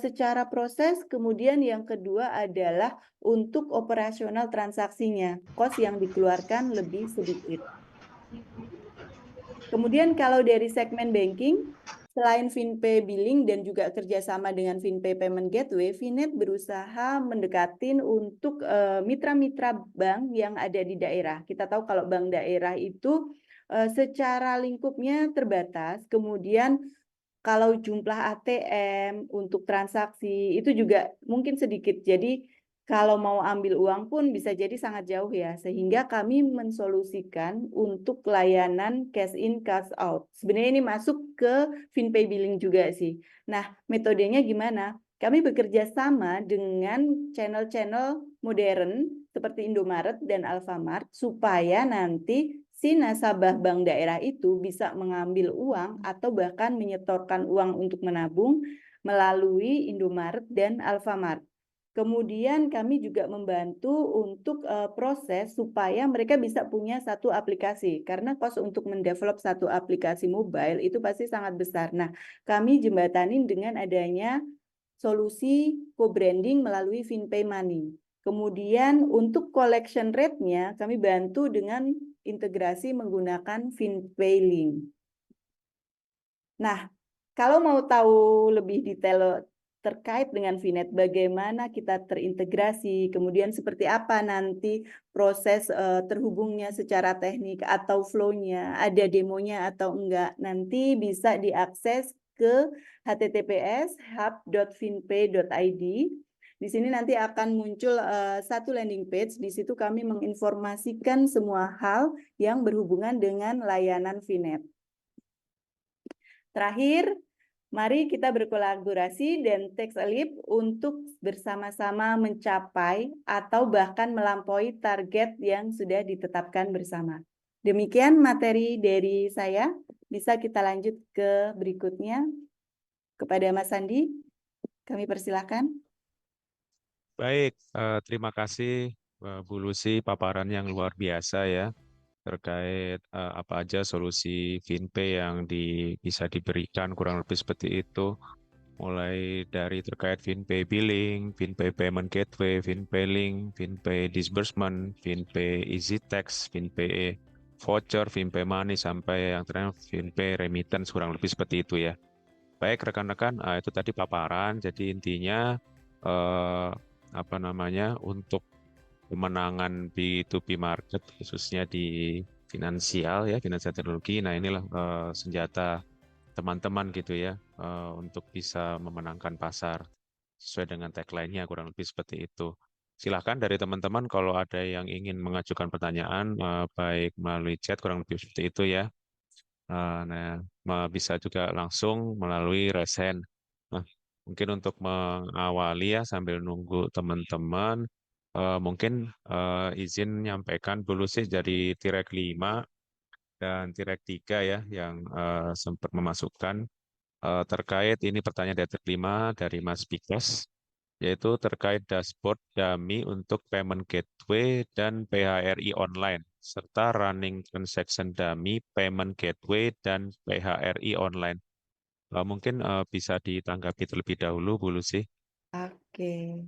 secara proses, kemudian yang kedua adalah untuk operasional transaksinya, cost yang dikeluarkan lebih sedikit. Kemudian kalau dari segmen banking, selain FinPay Billing dan juga kerjasama dengan FinPay Payment Gateway, Finet berusaha mendekatin untuk mitra-mitra bank yang ada di daerah. Kita tahu kalau bank daerah itu secara lingkupnya terbatas, kemudian kalau jumlah ATM untuk transaksi itu juga mungkin sedikit. Jadi kalau mau ambil uang pun bisa jadi sangat jauh ya. Sehingga kami mensolusikan untuk layanan cash in, cash out. Sebenarnya ini masuk ke FinPay Billing juga sih. Nah, metodenya gimana? Kami bekerja sama dengan channel-channel modern seperti Indomaret dan Alfamart supaya nanti si nasabah bank daerah itu bisa mengambil uang atau bahkan menyetorkan uang untuk menabung melalui Indomaret dan Alfamart. Kemudian kami juga membantu untuk proses supaya mereka bisa punya satu aplikasi. Karena cost untuk mendevelop satu aplikasi mobile itu pasti sangat besar. Nah, kami jembatanin dengan adanya solusi co-branding melalui FinPay Money. Kemudian untuk collection rate-nya kami bantu dengan integrasi menggunakan FinPay Link. Nah, kalau mau tahu lebih detail terkait dengan Finet, bagaimana kita terintegrasi, kemudian seperti apa nanti proses terhubungnya secara teknik atau flow-nya, ada demonya atau enggak, nanti bisa diakses ke https://hub.finpay.id. Di sini nanti akan muncul satu landing page, di situ kami menginformasikan semua hal yang berhubungan dengan layanan Finet. Terakhir, mari kita berkolaborasi dan take a leap untuk bersama-sama mencapai atau bahkan melampaui target yang sudah ditetapkan bersama. Demikian materi dari saya. Bisa kita lanjut ke berikutnya. Kepada Mas Sandi, kami persilahkan. Baik, terima kasih Bu Lucy, paparan yang luar biasa ya terkait apa aja solusi FinPay yang bisa diberikan, kurang lebih seperti itu. Mulai dari terkait FinPay Billing, FinPay Payment Gateway, FinPay Link, FinPay Disbursement, FinPay Easy Tax, FinPay Voucher, FinPay Money, sampai yang terakhir FinPay Remittance, kurang lebih seperti itu ya. Baik rekan-rekan, itu tadi paparan. Jadi intinya untuk pemenangan B2B market khususnya di finansial ya, finansial teknologi. Nah, inilah senjata teman-teman gitu ya untuk bisa memenangkan pasar sesuai dengan tagline-nya, kurang lebih seperti itu. Silahkan dari teman-teman kalau ada yang ingin mengajukan pertanyaan baik melalui chat, kurang lebih seperti itu ya. Nah, bisa juga langsung melalui resen. Nah, mungkin untuk mengawali ya sambil nunggu teman-teman, mungkin izin nyampaikan dulu sih dari Tirek 5 dan Tirek 3 ya yang sempat memasukkan terkait ini pertanyaan dari Tirek 5 dari Mas Pikes, yaitu terkait dashboard dummy untuk payment gateway dan PHRI online, serta running transaction dummy, payment gateway, dan PHRI online. Mungkin bisa ditanggapi terlebih dahulu, Bu Lucy. Oke.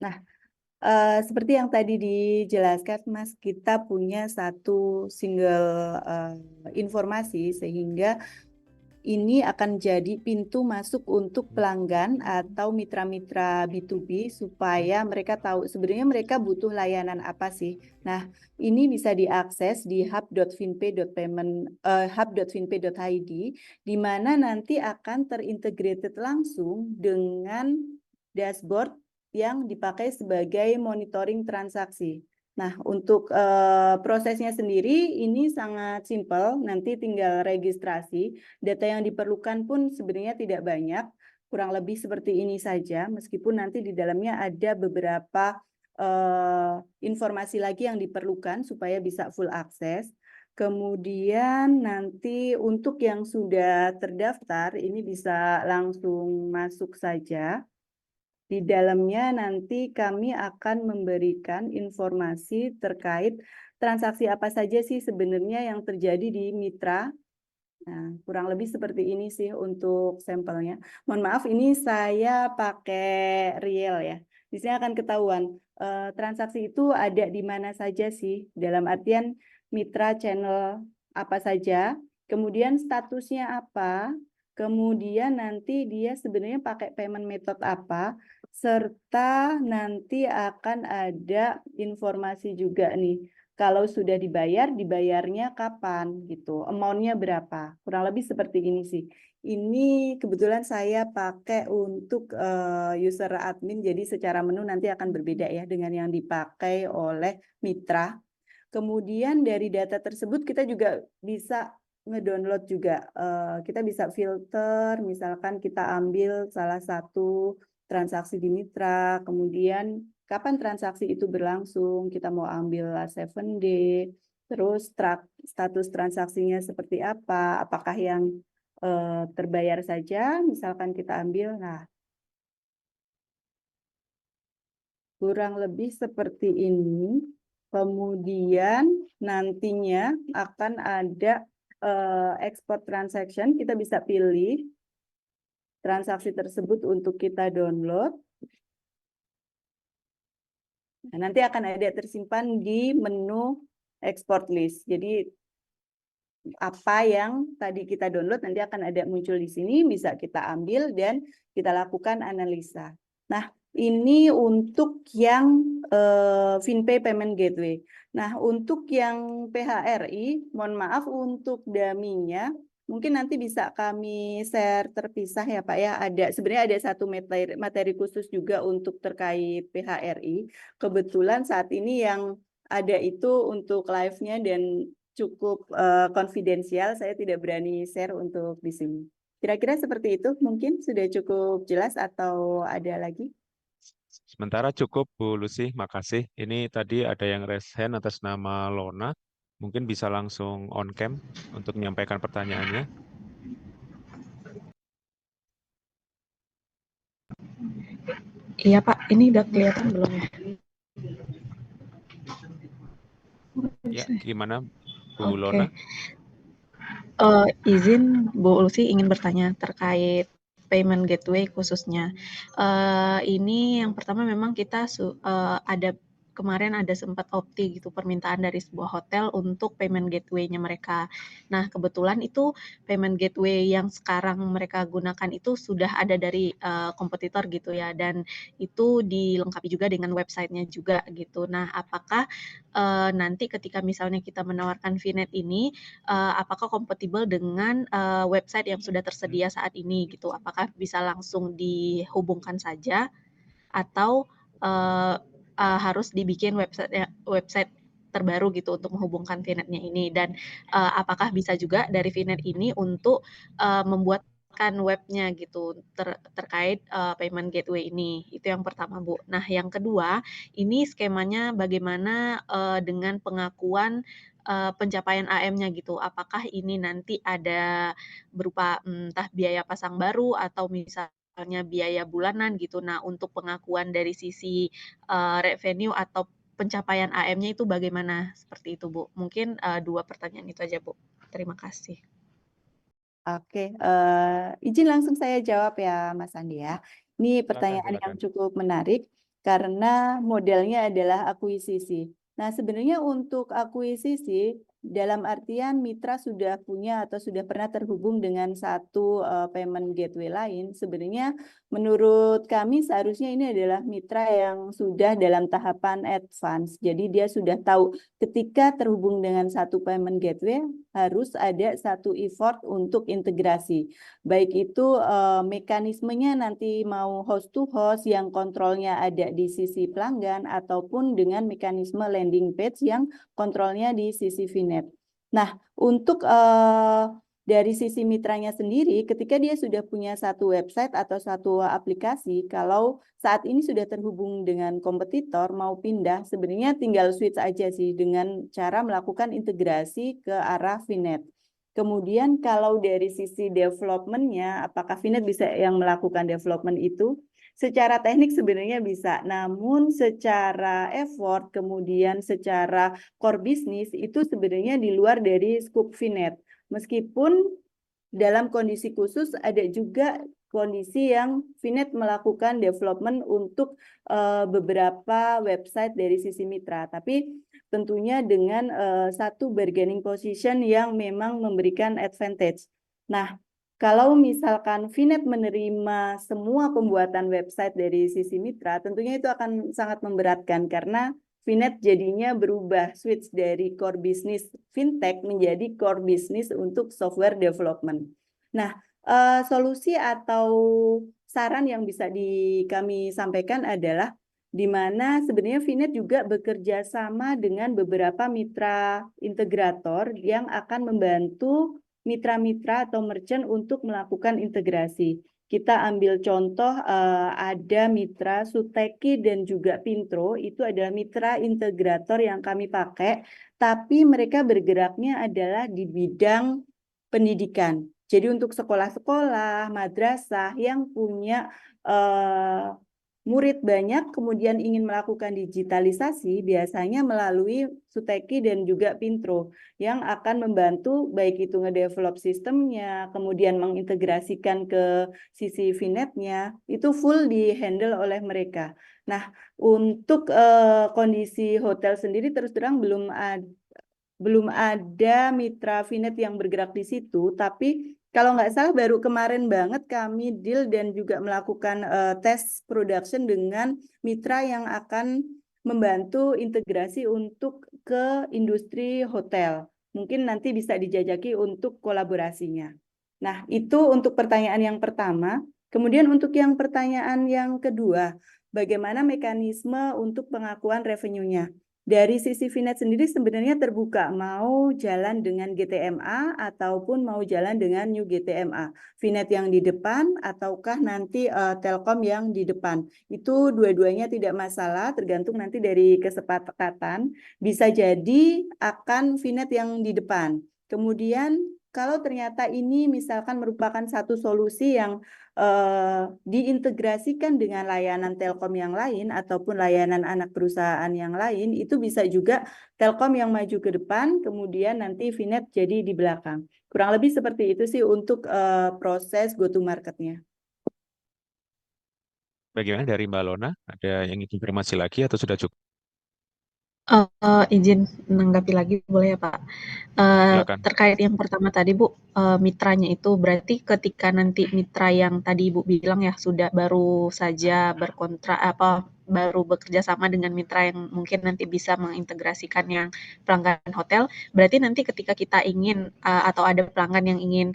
Nah, seperti yang tadi dijelaskan, Mas, kita punya satu single informasi sehingga ini akan jadi pintu masuk untuk pelanggan atau mitra-mitra B2B supaya mereka tahu sebenarnya mereka butuh layanan apa sih. Nah, ini bisa diakses di hub.finpay.id di mana nanti akan terintegrated langsung dengan dashboard yang dipakai sebagai monitoring transaksi. Nah, untuk prosesnya sendiri ini sangat simpel, nanti tinggal registrasi. Data yang diperlukan pun sebenarnya tidak banyak, kurang lebih seperti ini saja, meskipun nanti di dalamnya ada beberapa informasi lagi yang diperlukan supaya bisa full akses. Kemudian nanti untuk yang sudah terdaftar, ini bisa langsung masuk saja. Di dalamnya nanti kami akan memberikan informasi terkait transaksi apa saja sih sebenarnya yang terjadi di mitra. Nah, kurang lebih seperti ini sih untuk sampelnya. Mohon maaf, ini saya pakai real ya. Di sini akan ketahuan transaksi itu ada di mana saja sih, dalam artian mitra channel apa saja, kemudian statusnya apa, kemudian nanti dia sebenarnya pakai payment method apa, serta nanti akan ada informasi juga nih. Kalau sudah dibayar, dibayarnya kapan gitu, amount-nya berapa. Kurang lebih seperti ini sih. Ini kebetulan saya pakai untuk user admin, jadi secara menu nanti akan berbeda ya dengan yang dipakai oleh mitra. Kemudian dari data tersebut kita juga bisa ngedownload juga. Kita bisa filter, misalkan kita ambil salah satu transaksi di mitra, kemudian kapan transaksi itu berlangsung, kita mau ambil 7day, terus status transaksinya seperti apa, apakah yang terbayar saja, misalkan kita ambil, nah kurang lebih seperti ini. Kemudian nantinya akan ada export transaction, kita bisa pilih transaksi tersebut untuk kita download. Nah, nanti akan ada tersimpan di menu export list. Jadi apa yang tadi kita download nanti akan ada muncul di sini, bisa kita ambil dan kita lakukan analisa. Nah, ini untuk yang FinPay Payment Gateway. Nah, untuk yang PHRI, mohon maaf untuk dummy-nya, mungkin nanti bisa kami share terpisah ya Pak ya. Sebenarnya ada satu materi khusus juga untuk terkait PHRI. Kebetulan saat ini yang ada itu untuk live-nya dan cukup konfidensial, saya tidak berani share untuk di sini. Kira-kira seperti itu, mungkin sudah cukup jelas atau ada lagi? Sementara cukup, Bu Lucy, makasih. Ini tadi ada yang raise hand atas nama Lona. Mungkin bisa langsung on cam untuk menyampaikan pertanyaannya. Iya Pak, ini udah kelihatan belum ya? Ya, gimana Bu Oke. Lona? Izin Bu Lucy ingin bertanya terkait payment gateway khususnya. Ini yang pertama memang kita ada kemarin ada sempat opti gitu permintaan dari sebuah hotel untuk payment gateway-nya mereka. Nah, kebetulan itu payment gateway yang sekarang mereka gunakan itu sudah ada dari kompetitor gitu ya, dan itu dilengkapi juga dengan website-nya juga gitu. Nah, apakah nanti ketika misalnya kita menawarkan VNet ini, apakah kompatibel dengan website yang sudah tersedia saat ini gitu? Apakah bisa langsung dihubungkan saja atau harus dibikin website terbaru gitu untuk menghubungkan VNet-nya ini, dan apakah bisa juga dari VNet ini untuk membuatkan webnya gitu terkait payment gateway ini. Itu yang pertama, Bu. Nah, yang kedua, ini skemanya bagaimana dengan pengakuan pencapaian AM-nya gitu. Apakah ini nanti ada berupa entah biaya pasang baru atau misalnya biaya bulanan gitu. Nah, untuk pengakuan dari sisi revenue atau pencapaian AM-nya itu bagaimana? Seperti itu, Bu. Mungkin 2 pertanyaan itu aja, Bu. Terima kasih. Oke, izin langsung saya jawab ya, Mas Andi ya. Ini pertanyaan yang cukup menarik karena modelnya adalah akuisisi. Nah, sebenarnya untuk akuisisi dalam artian mitra sudah punya atau sudah pernah terhubung dengan satu payment gateway lain. Sebenarnya menurut kami seharusnya ini adalah mitra yang sudah dalam tahapan advance. Jadi dia sudah tahu ketika terhubung dengan satu payment gateway harus ada satu effort untuk integrasi. Baik itu mekanismenya nanti mau host to host yang kontrolnya ada di sisi pelanggan ataupun dengan mekanisme landing page yang kontrolnya di sisi VNet. Nah, untuk dari sisi mitranya sendiri, ketika dia sudah punya satu website atau satu aplikasi, kalau saat ini sudah terhubung dengan kompetitor, mau pindah, sebenarnya tinggal switch aja sih dengan cara melakukan integrasi ke arah VNet. Kemudian kalau dari sisi development-nya, apakah VNet bisa yang melakukan development itu? Secara teknik sebenarnya bisa, namun secara effort, kemudian secara core bisnis, itu sebenarnya di luar dari scope VNet. Meskipun dalam kondisi khusus ada juga kondisi yang VNet melakukan development untuk beberapa website dari sisi mitra, tapi tentunya dengan satu bargaining position yang memang memberikan advantage. Nah, kalau misalkan VNet menerima semua pembuatan website dari sisi mitra, tentunya itu akan sangat memberatkan karena VNet jadinya berubah switch dari core business fintech menjadi core business untuk software development. Nah, solusi atau saran yang bisa kami sampaikan adalah di mana sebenarnya VNet juga bekerja sama dengan beberapa mitra integrator yang akan membantu mitra-mitra atau merchant untuk melakukan integrasi. Kita ambil contoh ada mitra Suteki dan juga Pintro, itu adalah mitra integrator yang kami pakai, tapi mereka bergeraknya adalah di bidang pendidikan. Jadi untuk sekolah-sekolah, madrasah yang punya murid banyak kemudian ingin melakukan digitalisasi biasanya melalui Suteki dan juga Pintro yang akan membantu baik itu ngedevelop sistemnya, kemudian mengintegrasikan ke sisi VNet-nya, itu full di-handle oleh mereka. Nah, untuk kondisi hotel sendiri terus terang belum ada mitra VNet yang bergerak di situ, tapi kalau nggak salah baru kemarin banget kami deal dan juga melakukan tes production dengan mitra yang akan membantu integrasi untuk ke industri hotel. Mungkin nanti bisa dijajaki untuk kolaborasinya. Nah, itu untuk pertanyaan yang pertama. Kemudian untuk yang pertanyaan yang kedua, bagaimana mekanisme untuk pengakuan revenue-nya? Dari sisi VNet sendiri sebenarnya terbuka, mau jalan dengan GTMA ataupun mau jalan dengan New GTMA. VNet yang di depan ataukah nanti Telkom yang di depan. Itu dua-duanya tidak masalah, tergantung nanti dari kesepakatan. Bisa jadi akan VNet yang di depan. Kemudian kalau ternyata ini misalkan merupakan satu solusi yang diintegrasikan dengan layanan Telkom yang lain ataupun layanan anak perusahaan yang lain, itu bisa juga Telkom yang maju ke depan, kemudian nanti VNet jadi di belakang. Kurang lebih seperti itu sih untuk proses go to marketnya. Bagaimana dari Mbak Lona? Ada yang ingin informasi lagi atau sudah cukup? Izin menanggapi lagi boleh ya Pak? Silakan. Terkait yang pertama tadi Bu, mitranya itu berarti ketika nanti mitra yang tadi Ibu bilang ya sudah baru saja baru bekerja sama dengan mitra yang mungkin nanti bisa mengintegrasikan yang pelanggan hotel, berarti nanti ketika kita ingin atau ada pelanggan yang ingin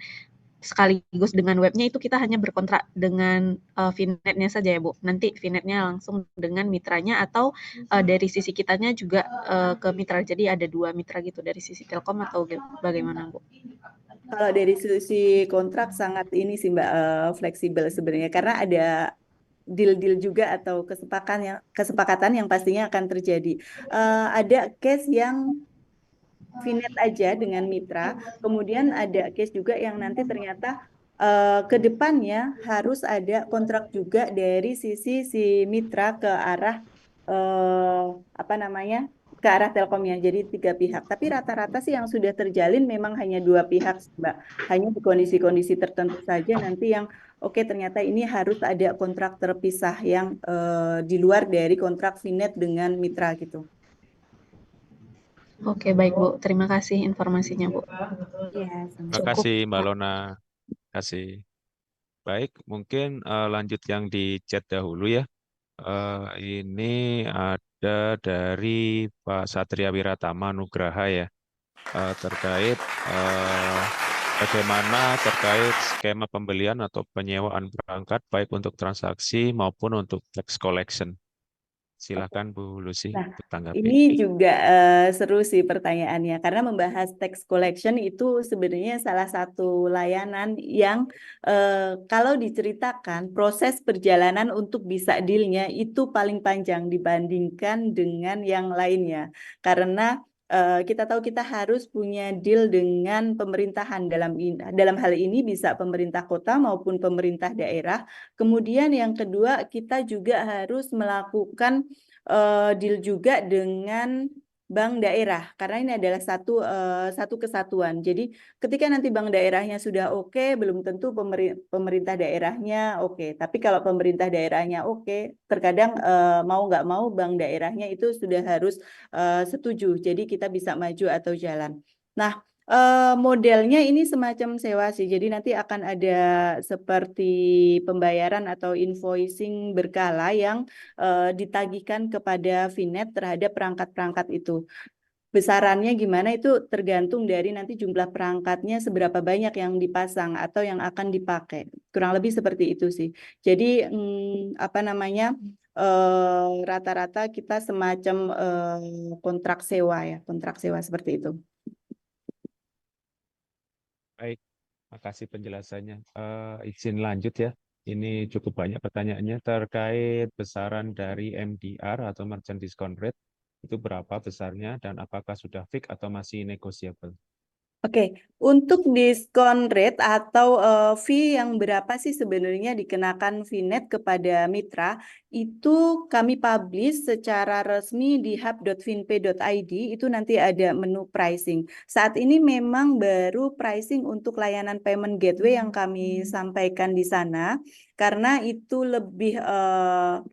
sekaligus dengan webnya itu kita hanya berkontrak dengan VNet-nya saja ya Bu. Nanti VNet-nya langsung dengan mitranya atau dari sisi kitanya juga ke mitra. Jadi ada 2 mitra gitu dari sisi Telkom atau bagaimana Bu? Kalau dari sisi kontrak sangat ini sih Mbak, fleksibel sebenarnya karena ada deal-deal juga atau kesepakatan yang pastinya akan terjadi. Ada case yang VNet aja dengan mitra, kemudian ada case juga yang nanti ternyata ke depannya harus ada kontrak juga dari sisi si mitra ke arah apa namanya, ke arah Telkomnya, jadi 3 pihak. Tapi rata-rata sih yang sudah terjalin memang hanya 2 pihak, Mbak. Hanya di kondisi-kondisi tertentu saja nanti yang oke ternyata ini harus ada kontrak terpisah yang di luar dari kontrak VNet dengan mitra gitu. Oke, baik Bu. Terima kasih informasinya Bu. Iya, Terima Cukup. kasih Mbak Lona. Terima kasih. Baik, mungkin lanjut yang di chat dahulu ya. Ini ada dari Pak Satria Wiratama Nugraha ya, terkait bagaimana terkait skema pembelian atau penyewaan perangkat baik untuk transaksi maupun untuk tax collection. Silakan Bu Lucy Nah, untuk tanggapi. ini juga seru sih pertanyaannya karena membahas tax collection itu sebenarnya salah satu layanan yang kalau diceritakan proses perjalanan untuk bisa dealnya itu paling panjang dibandingkan dengan yang lainnya karena kita tahu kita harus punya deal dengan pemerintahan dalam hal ini bisa pemerintah kota maupun pemerintah daerah. Kemudian yang kedua kita juga harus melakukan deal juga dengan bank daerah karena ini adalah satu kesatuan. Jadi ketika nanti bank daerahnya sudah oke, belum tentu pemerintah daerahnya oke. Tapi kalau pemerintah daerahnya oke, terkadang mau nggak mau bank daerahnya itu sudah harus setuju. Jadi kita bisa maju atau jalan. Nah, modelnya ini semacam sewa sih. Jadi nanti akan ada seperti pembayaran atau invoicing berkala yang ditagihkan kepada VNet terhadap perangkat-perangkat itu. Besarannya gimana itu tergantung dari nanti jumlah perangkatnya seberapa banyak yang dipasang atau yang akan dipakai. Kurang lebih seperti itu sih. Jadi apa namanya rata-rata kita semacam kontrak sewa ya, kontrak sewa seperti itu. Baik, makasih penjelasannya. Izin lanjut ya. Ini cukup banyak pertanyaannya terkait besaran dari MDR atau Merchant Discount Rate. Itu berapa besarnya dan apakah sudah fix atau masih negotiable? Oke, untuk diskon rate atau fee yang berapa sih sebenarnya dikenakan VNet kepada mitra, itu kami publish secara resmi di hub.finpay.id, itu nanti ada menu pricing. Saat ini memang baru pricing untuk layanan payment gateway yang kami sampaikan di sana, karena itu lebih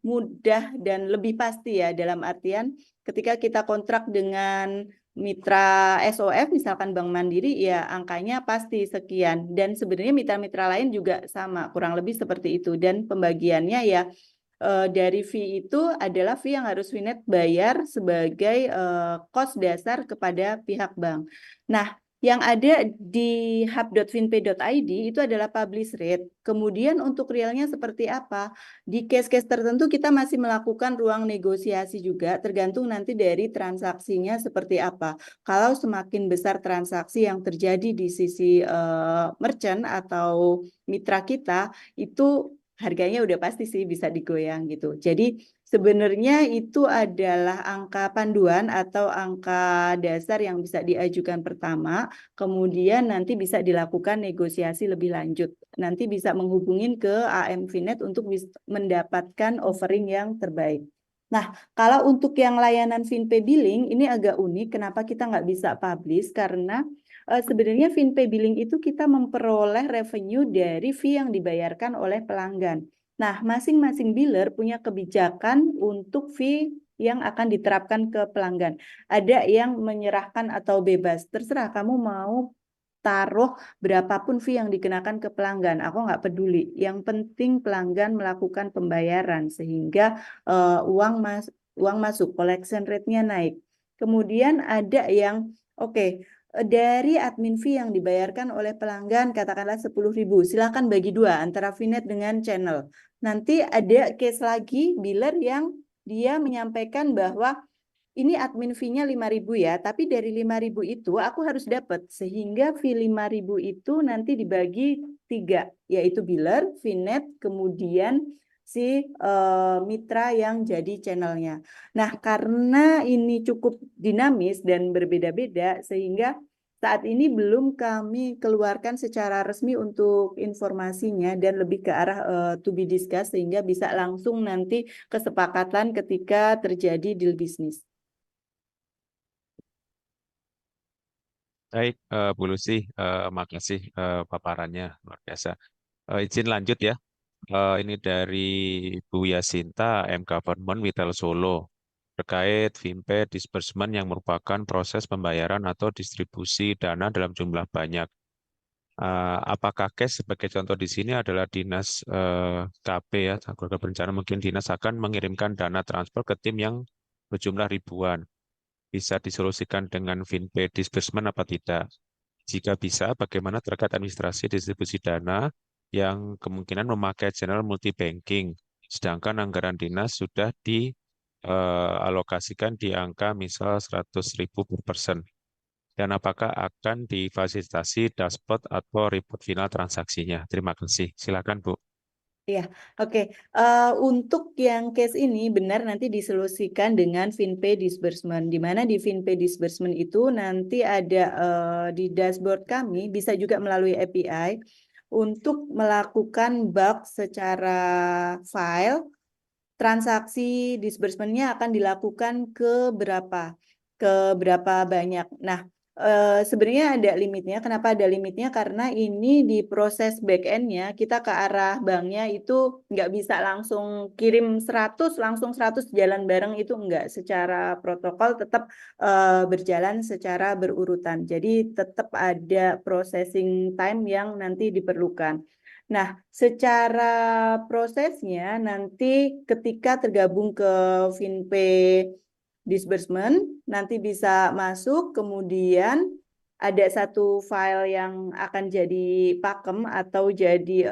mudah dan lebih pasti ya, dalam artian ketika kita kontrak dengan mitra SOF misalkan Bank Mandiri ya angkanya pasti sekian dan sebenarnya mitra-mitra lain juga sama kurang lebih seperti itu dan pembagiannya ya dari fee itu adalah fee yang harus VNet bayar sebagai cost dasar kepada pihak bank. Nah, yang ada di hub.finpay.id itu adalah publish rate. Kemudian untuk realnya seperti apa? Di case-case tertentu kita masih melakukan ruang negosiasi juga, tergantung nanti dari transaksinya seperti apa. Kalau semakin besar transaksi yang terjadi di sisi merchant atau mitra kita, itu harganya udah pasti sih bisa digoyang gitu. Jadi sebenarnya itu adalah angka panduan atau angka dasar yang bisa diajukan pertama, kemudian nanti bisa dilakukan negosiasi lebih lanjut. Nanti bisa menghubungin ke AM VNet untuk mendapatkan offering yang terbaik. Nah, kalau untuk yang layanan FinPay Billing, ini agak unik. Kenapa kita nggak bisa publish? Karena sebenarnya FinPay Billing itu kita memperoleh revenue dari fee yang dibayarkan oleh pelanggan. Nah, masing-masing biller punya kebijakan untuk fee yang akan diterapkan ke pelanggan. Ada yang menyerahkan atau bebas. Terserah kamu mau taruh berapapun fee yang dikenakan ke pelanggan. Aku nggak peduli. Yang penting pelanggan melakukan pembayaran sehingga uang masuk, collection rate-nya naik. Kemudian ada yang oke, dari admin fee yang dibayarkan oleh pelanggan katakanlah 10.000, silakan bagi dua antara VNet dengan channel. Nanti ada case lagi biller yang dia menyampaikan bahwa ini admin fee-nya 5.000 ya, tapi dari 5.000 itu aku harus dapat, sehingga fee 5.000 itu nanti dibagi 3, yaitu biller, VNet, kemudian si mitra yang jadi channelnya. Nah, karena ini cukup dinamis dan berbeda-beda, sehingga saat ini belum kami keluarkan secara resmi untuk informasinya dan lebih ke arah to be discussed, sehingga bisa langsung nanti kesepakatan ketika terjadi deal bisnis. Baik, Bu Lucy, makasih paparannya luar biasa. Izin lanjut ya. Ini dari Bu Yasinta, M Government Witel Solo, terkait FinPay disbursement yang merupakan proses pembayaran atau distribusi dana dalam jumlah banyak. Apakah case sebagai contoh di sini adalah dinas KP ya, keluarga berencana, mungkin dinas akan mengirimkan dana transfer ke tim yang berjumlah ribuan. Bisa disolusikan dengan FinPay disbursement apa tidak? Jika bisa, bagaimana terkait administrasi distribusi dana yang kemungkinan memakai channel multi banking, sedangkan anggaran dinas sudah dialokasikan di angka misal 100.000 per person. Dan apakah akan difasilitasi dashboard atau report final transaksinya? Terima kasih. Silakan, Bu. Iya, oke. Untuk yang case ini benar nanti disolusikan dengan FinPay disbursement, di mana di FinPay disbursement itu nanti ada di dashboard kami bisa juga melalui API untuk melakukan bulk secara file. Transaksi disbursement-nya akan dilakukan ke berapa banyak. Nah, sebenarnya ada limitnya. Kenapa ada limitnya? Karena ini di proses back-end-nya, kita ke arah banknya itu nggak bisa langsung kirim 100, langsung 100 jalan bareng, itu nggak. Secara protokol tetap berjalan secara berurutan. Jadi tetap ada processing time yang nanti diperlukan. Nah, secara prosesnya nanti ketika tergabung ke FinPay disbursement, nanti bisa masuk, kemudian ada satu file yang akan jadi pakem atau jadi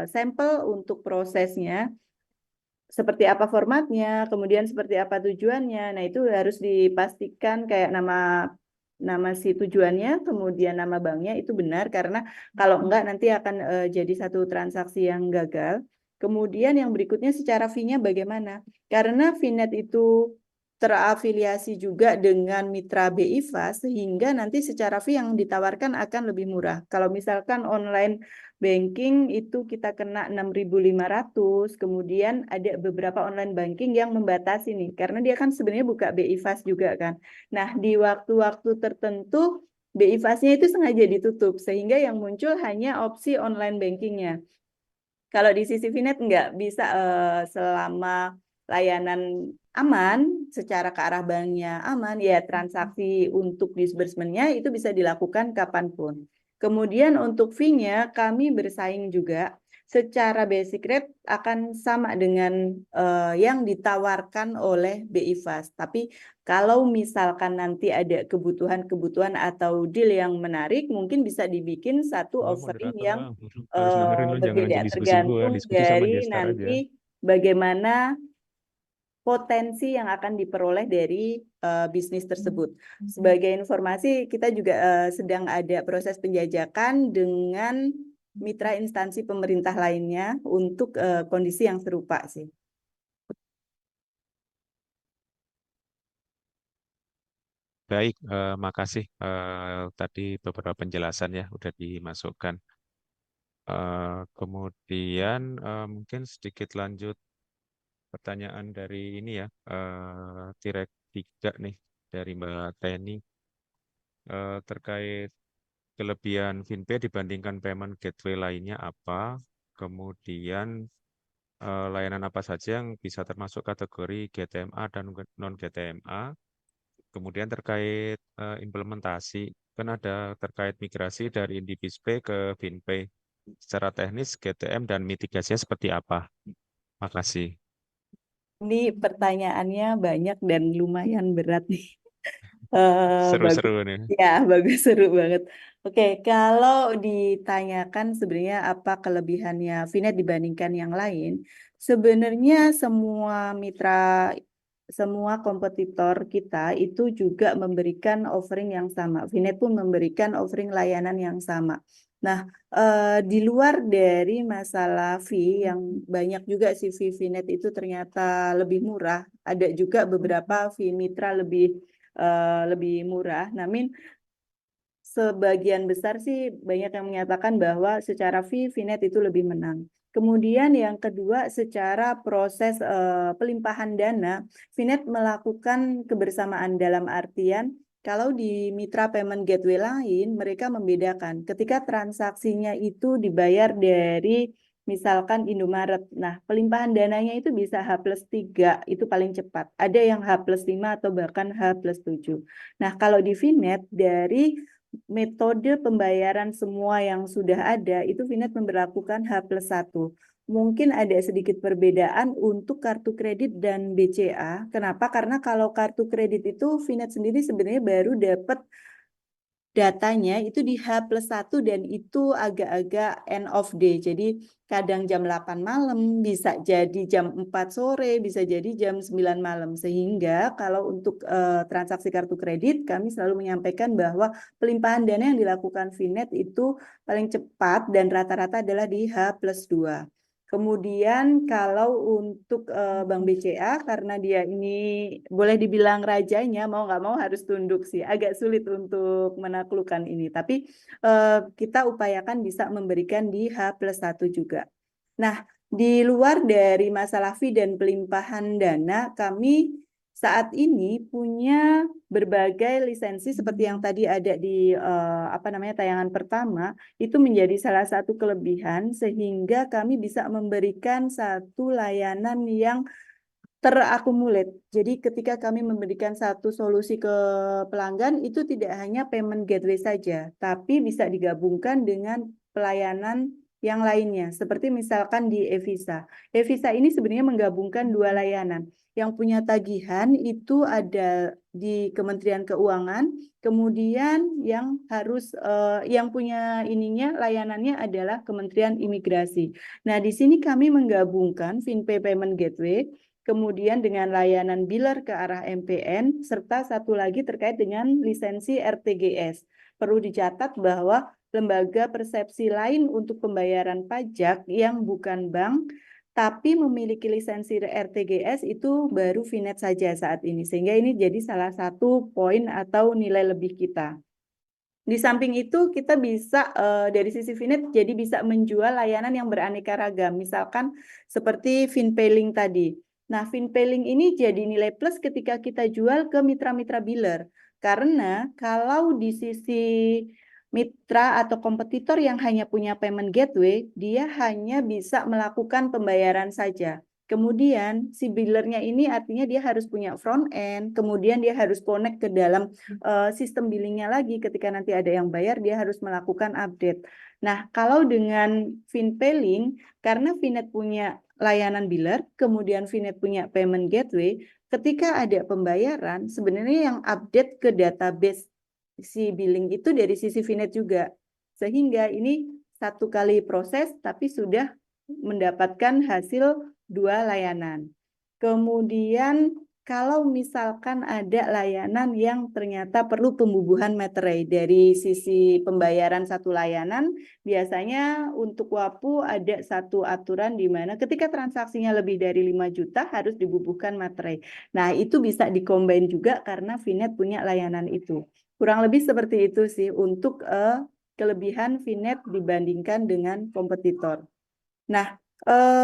sampel untuk prosesnya. Seperti apa formatnya, kemudian seperti apa tujuannya. Nah, itu harus dipastikan kayak nama si tujuannya, kemudian nama banknya itu benar, karena kalau enggak nanti akan jadi satu transaksi yang gagal. Kemudian yang berikutnya secara fee-nya bagaimana? Karena VNet itu terafiliasi juga dengan mitra BI Fast, sehingga nanti secara fee yang ditawarkan akan lebih murah. Kalau misalkan online banking itu kita kena 6.500, kemudian ada beberapa online banking yang membatasi nih, karena dia kan sebenarnya buka BI Fast juga kan. Nah, di waktu-waktu tertentu BI Fast-nya itu sengaja ditutup, sehingga yang muncul hanya opsi online bankingnya. Kalau di sisi VNet nggak bisa selama layanan aman, secara ke arah banknya aman, ya transaksi untuk disbursement-nya itu bisa dilakukan kapanpun. Kemudian untuk fee-nya kami bersaing juga, secara basic rate akan sama dengan yang ditawarkan oleh BI Fast. Tapi kalau misalkan nanti ada kebutuhan-kebutuhan atau deal yang menarik, mungkin bisa dibikin satu offering yang Harus dengerin lo, jangan berbeda, aja diskusi gua, tergantung diskusi sama dari gestar aja. nanti bagaimana potensi yang akan diperoleh dari bisnis tersebut. Sebagai informasi, kita juga sedang ada proses penjajakan dengan mitra instansi pemerintah lainnya untuk kondisi yang serupa sih. Baik, makasih tadi beberapa penjelasan ya udah dimasukkan. Kemudian mungkin sedikit lanjut pertanyaan dari ini ya, Tirek 3 nih dari Mbak Teni terkait kelebihan FinPay dibandingkan payment gateway lainnya apa? Kemudian layanan apa saja yang bisa termasuk kategori GTMA dan non-GTMA? Kemudian terkait implementasi, kan ada terkait migrasi dari IndiBizzPay ke FinPay. Secara teknis, GTM dan mitigasinya seperti apa? Makasih. Ini pertanyaannya banyak dan lumayan berat nih. Bagus. Seru-seru nih. Ya, bagus, seru banget. Oke, kalau ditanyakan sebenarnya apa kelebihannya Vinet dibandingkan yang lain, sebenarnya semua kompetitor kita itu juga memberikan offering yang sama. Vinet pun memberikan offering layanan yang sama. Nah, di luar dari masalah fee yang banyak juga sih fee Vinet itu ternyata lebih murah, ada juga beberapa fee mitra lebih murah. Namun sebagian besar sih banyak yang menyatakan bahwa secara fee Vinet itu lebih menang. Kemudian yang kedua, secara proses pelimpahan dana, Vinet melakukan kebersamaan dalam artian kalau di mitra payment gateway lain, mereka membedakan ketika transaksinya itu dibayar dari misalkan Indomaret. Nah, pelimpahan dananya itu bisa H+3, itu paling cepat. Ada yang H+5 atau bahkan H+7. Nah, kalau di Vinet dari metode pembayaran semua yang sudah ada, itu Vinet memberlakukan H+1. Mungkin ada sedikit perbedaan untuk kartu kredit dan BCA. Kenapa? Karena kalau kartu kredit itu Vinet sendiri sebenarnya baru dapat datanya itu di H+1 dan itu agak-agak end of day. Jadi kadang jam 8 malam, bisa jadi jam 4 sore, bisa jadi jam 9 malam. Sehingga kalau untuk transaksi kartu kredit, kami selalu menyampaikan bahwa pelimpahan dana yang dilakukan Vinet itu paling cepat dan rata-rata adalah di H+2. Kemudian kalau untuk Bank BCA, karena dia ini boleh dibilang rajanya, mau nggak mau harus tunduk sih. Agak sulit untuk menaklukkan ini. Tapi kita upayakan bisa memberikan di H+1 juga. Nah, di luar dari masalah fee dan pelimpahan dana, kami saat ini punya berbagai lisensi seperti yang tadi ada di tayangan pertama, itu menjadi salah satu kelebihan sehingga kami bisa memberikan satu layanan yang terakumulate. Jadi ketika kami memberikan satu solusi ke pelanggan, itu tidak hanya payment gateway saja, tapi bisa digabungkan dengan pelayanan yang lainnya. Seperti misalkan di e-Visa. E-Visa ini sebenarnya menggabungkan dua layanan. Yang punya tagihan itu ada di Kementerian Keuangan, kemudian yang punya layanannya adalah Kementerian Imigrasi. Nah, di sini kami menggabungkan FinPay Payment Gateway, kemudian dengan layanan biller ke arah MPN, serta satu lagi terkait dengan lisensi RTGS. Perlu dicatat bahwa lembaga persepsi lain untuk pembayaran pajak yang bukan bank, tapi memiliki lisensi RTGS itu baru Vinet saja saat ini. Sehingga ini jadi salah satu poin atau nilai lebih kita. Di samping itu kita bisa dari sisi Vinet jadi bisa menjual layanan yang beraneka ragam. Misalkan seperti FinPayLink tadi. Nah, FinPayLink ini jadi nilai plus ketika kita jual ke mitra-mitra biller. Karena kalau di sisi mitra atau kompetitor yang hanya punya payment gateway, dia hanya bisa melakukan pembayaran saja. Kemudian si billernya ini artinya dia harus punya front end, kemudian dia harus connect ke dalam sistem billingnya lagi. Ketika nanti ada yang bayar, dia harus melakukan update. Nah, kalau dengan FinPayLink, karena Vinet punya layanan biller, kemudian Vinet punya payment gateway, ketika ada pembayaran, sebenarnya yang update ke database si billing itu dari sisi Vinet juga. Sehingga ini satu kali proses, tapi sudah mendapatkan hasil dua layanan. Kemudian kalau misalkan ada layanan yang ternyata perlu pembubuhan materai dari sisi pembayaran satu layanan, biasanya untuk WAPU ada satu aturan di mana ketika transaksinya lebih dari 5 juta harus dibubuhkan materai. Nah, itu bisa dikombin juga karena Vinet punya layanan itu. Kurang lebih seperti itu sih untuk kelebihan Vinet dibandingkan dengan kompetitor. Nah,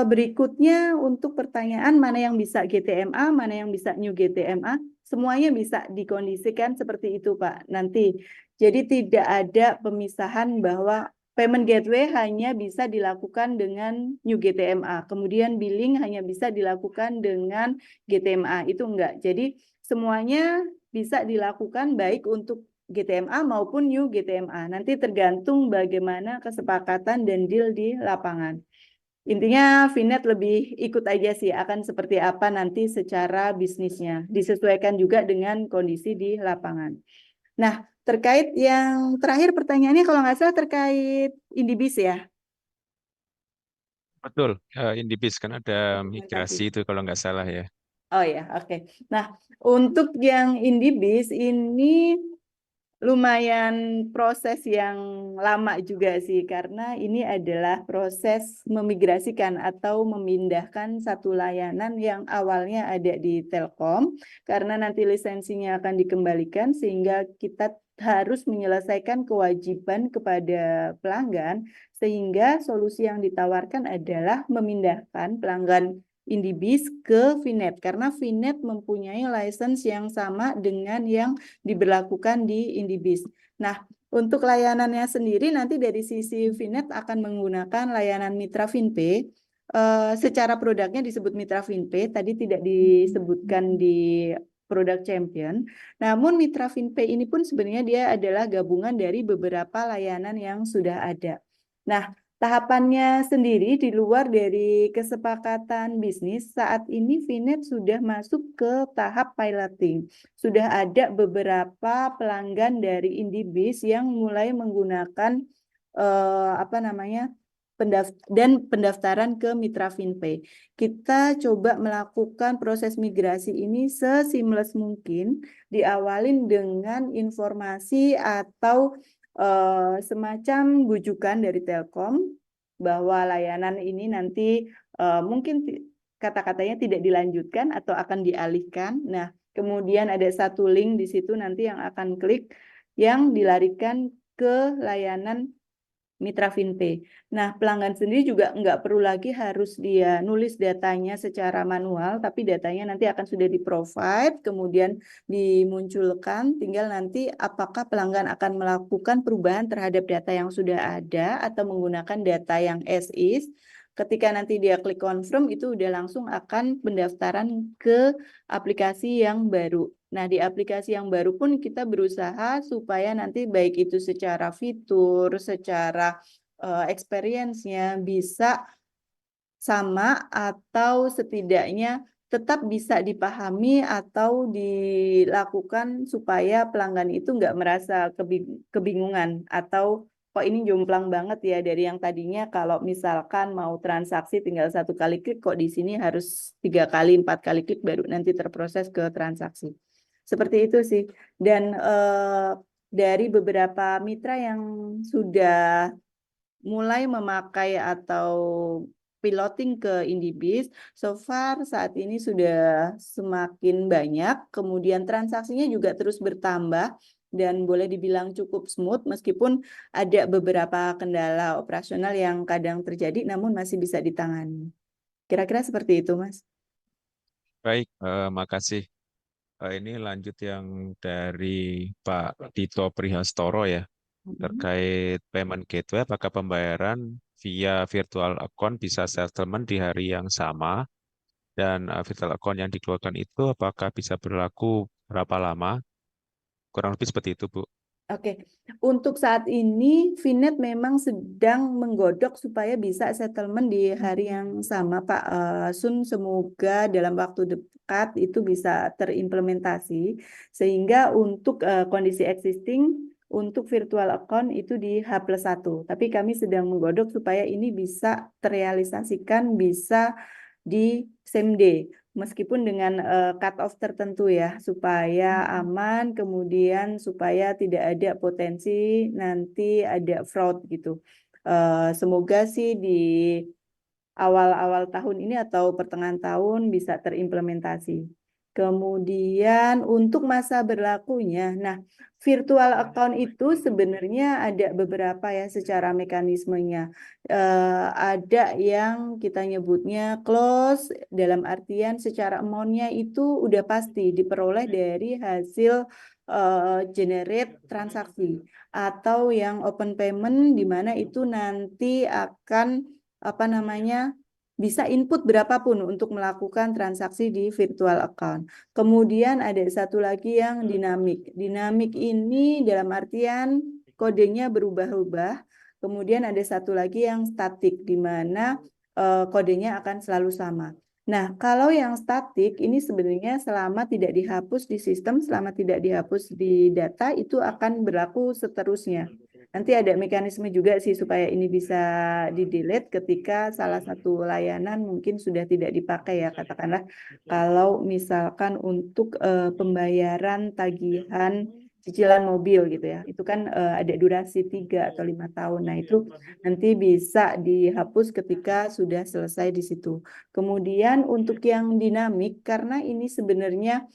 berikutnya untuk pertanyaan mana yang bisa GTMA, mana yang bisa New GTMA, semuanya bisa dikondisikan seperti itu, Pak. Nanti, jadi tidak ada pemisahan bahwa payment gateway hanya bisa dilakukan dengan New GTMA, kemudian billing hanya bisa dilakukan dengan GTMA, itu enggak. Jadi semuanya bisa dilakukan baik untuk GTMA maupun New GTMA. Nanti tergantung bagaimana kesepakatan dan deal di lapangan. Intinya Vinet lebih ikut aja sih akan seperti apa nanti secara bisnisnya. Disesuaikan juga dengan kondisi di lapangan. Nah, terkait yang terakhir pertanyaannya kalau nggak salah terkait Indibis ya. Betul, Indibis kan ada Dokumentasi. migrasi itu kalau nggak salah ya. Oh ya, oke. Nah, untuk yang Indibis ini lumayan proses yang lama juga sih, karena ini adalah proses memigrasikan atau memindahkan satu layanan yang awalnya ada di Telkom, karena nanti lisensinya akan dikembalikan sehingga kita harus menyelesaikan kewajiban kepada pelanggan, sehingga solusi yang ditawarkan adalah memindahkan pelanggan Indibis ke Vinet, karena Vinet mempunyai license yang sama dengan yang diberlakukan di Indibis. Nah, untuk layanannya sendiri nanti dari sisi Vinet akan menggunakan layanan Mitra FinPay. Secara produknya disebut Mitra FinPay, tadi tidak disebutkan di produk champion. Namun Mitra FinPay ini pun sebenarnya dia adalah gabungan dari beberapa layanan yang sudah ada. Nah, tahapannya sendiri di luar dari kesepakatan bisnis, saat ini Vinet sudah masuk ke tahap piloting. Sudah ada beberapa pelanggan dari Indibis yang mulai menggunakan pendaftaran ke Mitra FinPay. Kita coba melakukan proses migrasi ini seseamless mungkin, diawalin dengan informasi atau semacam bujukan dari Telkom bahwa layanan ini nanti mungkin kata-katanya tidak dilanjutkan atau akan dialihkan. Nah, kemudian ada satu link di situ nanti yang akan klik yang dilarikan ke layanan Mitra FinPay. Nah, pelanggan sendiri juga nggak perlu lagi harus dia nulis datanya secara manual, tapi datanya nanti akan sudah di-provide, kemudian dimunculkan, tinggal nanti apakah pelanggan akan melakukan perubahan terhadap data yang sudah ada atau menggunakan data yang as is. Ketika nanti dia klik confirm, itu udah langsung akan pendaftaran ke aplikasi yang baru. Nah, di aplikasi yang baru pun kita berusaha supaya nanti baik itu secara fitur, secara experience-nya bisa sama atau setidaknya tetap bisa dipahami atau dilakukan supaya pelanggan itu nggak merasa kebingungan atau kok ini jomplang banget ya dari yang tadinya kalau misalkan mau transaksi tinggal 1 kali klik, kok di sini harus 3 kali, 4 kali klik baru nanti terproses ke transaksi. Seperti itu sih. Dan dari beberapa mitra yang sudah mulai memakai atau piloting ke Indibis, so far saat ini sudah semakin banyak, kemudian transaksinya juga terus bertambah dan boleh dibilang cukup smooth meskipun ada beberapa kendala operasional yang kadang terjadi namun masih bisa ditangani. Kira-kira seperti itu, Mas. Baik, makasih. Ini lanjut yang dari Pak Dito Prihastoro ya, terkait payment gateway, apakah pembayaran via virtual account bisa settlement di hari yang sama, dan virtual account yang dikeluarkan itu apakah bisa berlaku berapa lama? Kurang lebih seperti itu, Bu. Oke, untuk saat ini Vinet memang sedang menggodok supaya bisa settlement di hari yang sama, Pak. Sun semoga dalam waktu dekat itu bisa terimplementasi sehingga untuk kondisi existing untuk virtual account itu di H+1. Tapi kami sedang menggodok supaya ini bisa terrealisasikan bisa di same day. Meskipun dengan cut-off tertentu ya, supaya aman, kemudian supaya tidak ada potensi nanti ada fraud gitu. Semoga sih di awal-awal tahun ini atau pertengahan tahun bisa terimplementasi. Kemudian untuk masa berlakunya, nah virtual account itu sebenarnya ada beberapa ya secara mekanismenya. Ada yang kita nyebutnya close, dalam artian secara amount-nya itu udah pasti diperoleh dari hasil generate transaksi. Atau yang open payment di mana itu nanti akan bisa input berapapun untuk melakukan transaksi di virtual account. Kemudian ada satu lagi yang dinamik. Dinamik ini dalam artian kodenya berubah-ubah. Kemudian ada satu lagi yang statik, di mana kodenya akan selalu sama. Nah, kalau yang statik ini sebenarnya selama tidak dihapus di sistem, selama tidak dihapus di data, itu akan berlaku seterusnya. Nanti ada mekanisme juga sih supaya ini bisa di-delete ketika salah satu layanan mungkin sudah tidak dipakai ya, katakanlah kalau misalkan untuk pembayaran tagihan cicilan mobil gitu ya, itu kan ada durasi 3 atau 5 tahun. Nah, itu nanti bisa dihapus ketika sudah selesai di situ. Kemudian untuk yang dinamik, karena ini sebenarnya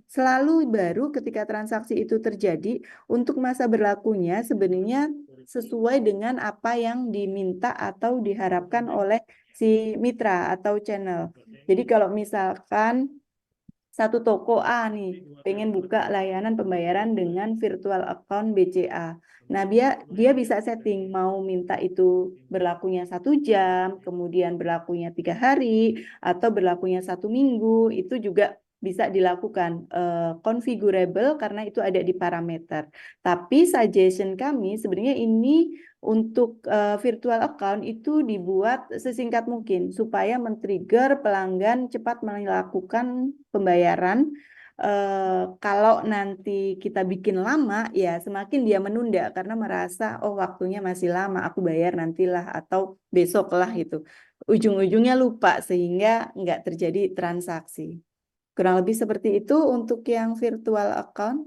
selalu baru ketika transaksi itu terjadi, untuk masa berlakunya sebenarnya sesuai dengan apa yang diminta atau diharapkan oleh si mitra atau channel. Jadi kalau misalkan satu toko A nih pengen buka layanan pembayaran dengan virtual account BCA. Nah, dia bisa setting mau minta itu berlakunya 1 jam, kemudian berlakunya 3 hari, atau berlakunya 1 minggu. Itu juga bisa dilakukan configurable karena itu ada di parameter. Tapi suggestion kami sebenarnya ini untuk virtual account itu dibuat sesingkat mungkin supaya men-trigger pelanggan cepat melakukan pembayaran. Kalau nanti kita bikin lama, ya semakin dia menunda karena merasa, oh waktunya masih lama, aku bayar nantilah atau besok lah itu. Ujung-ujungnya lupa sehingga nggak terjadi transaksi. Kurang lebih seperti itu untuk yang virtual account.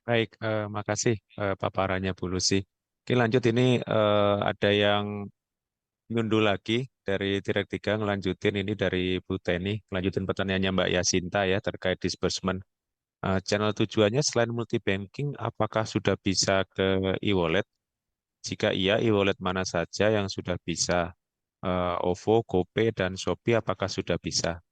Baik, makasih paparannya Bu Lucy. Oke, lanjut ini ada yang nyundul lagi dari Direk 3 ngelanjutin ini dari Bu Teni, ngelanjutin pertanyaannya Mbak Yasinta ya terkait disbursement. Channel tujuannya selain multi banking, apakah sudah bisa ke e-wallet? Jika iya, e-wallet mana saja yang sudah bisa? OVO, GoPay, dan Shopee apakah sudah bisa?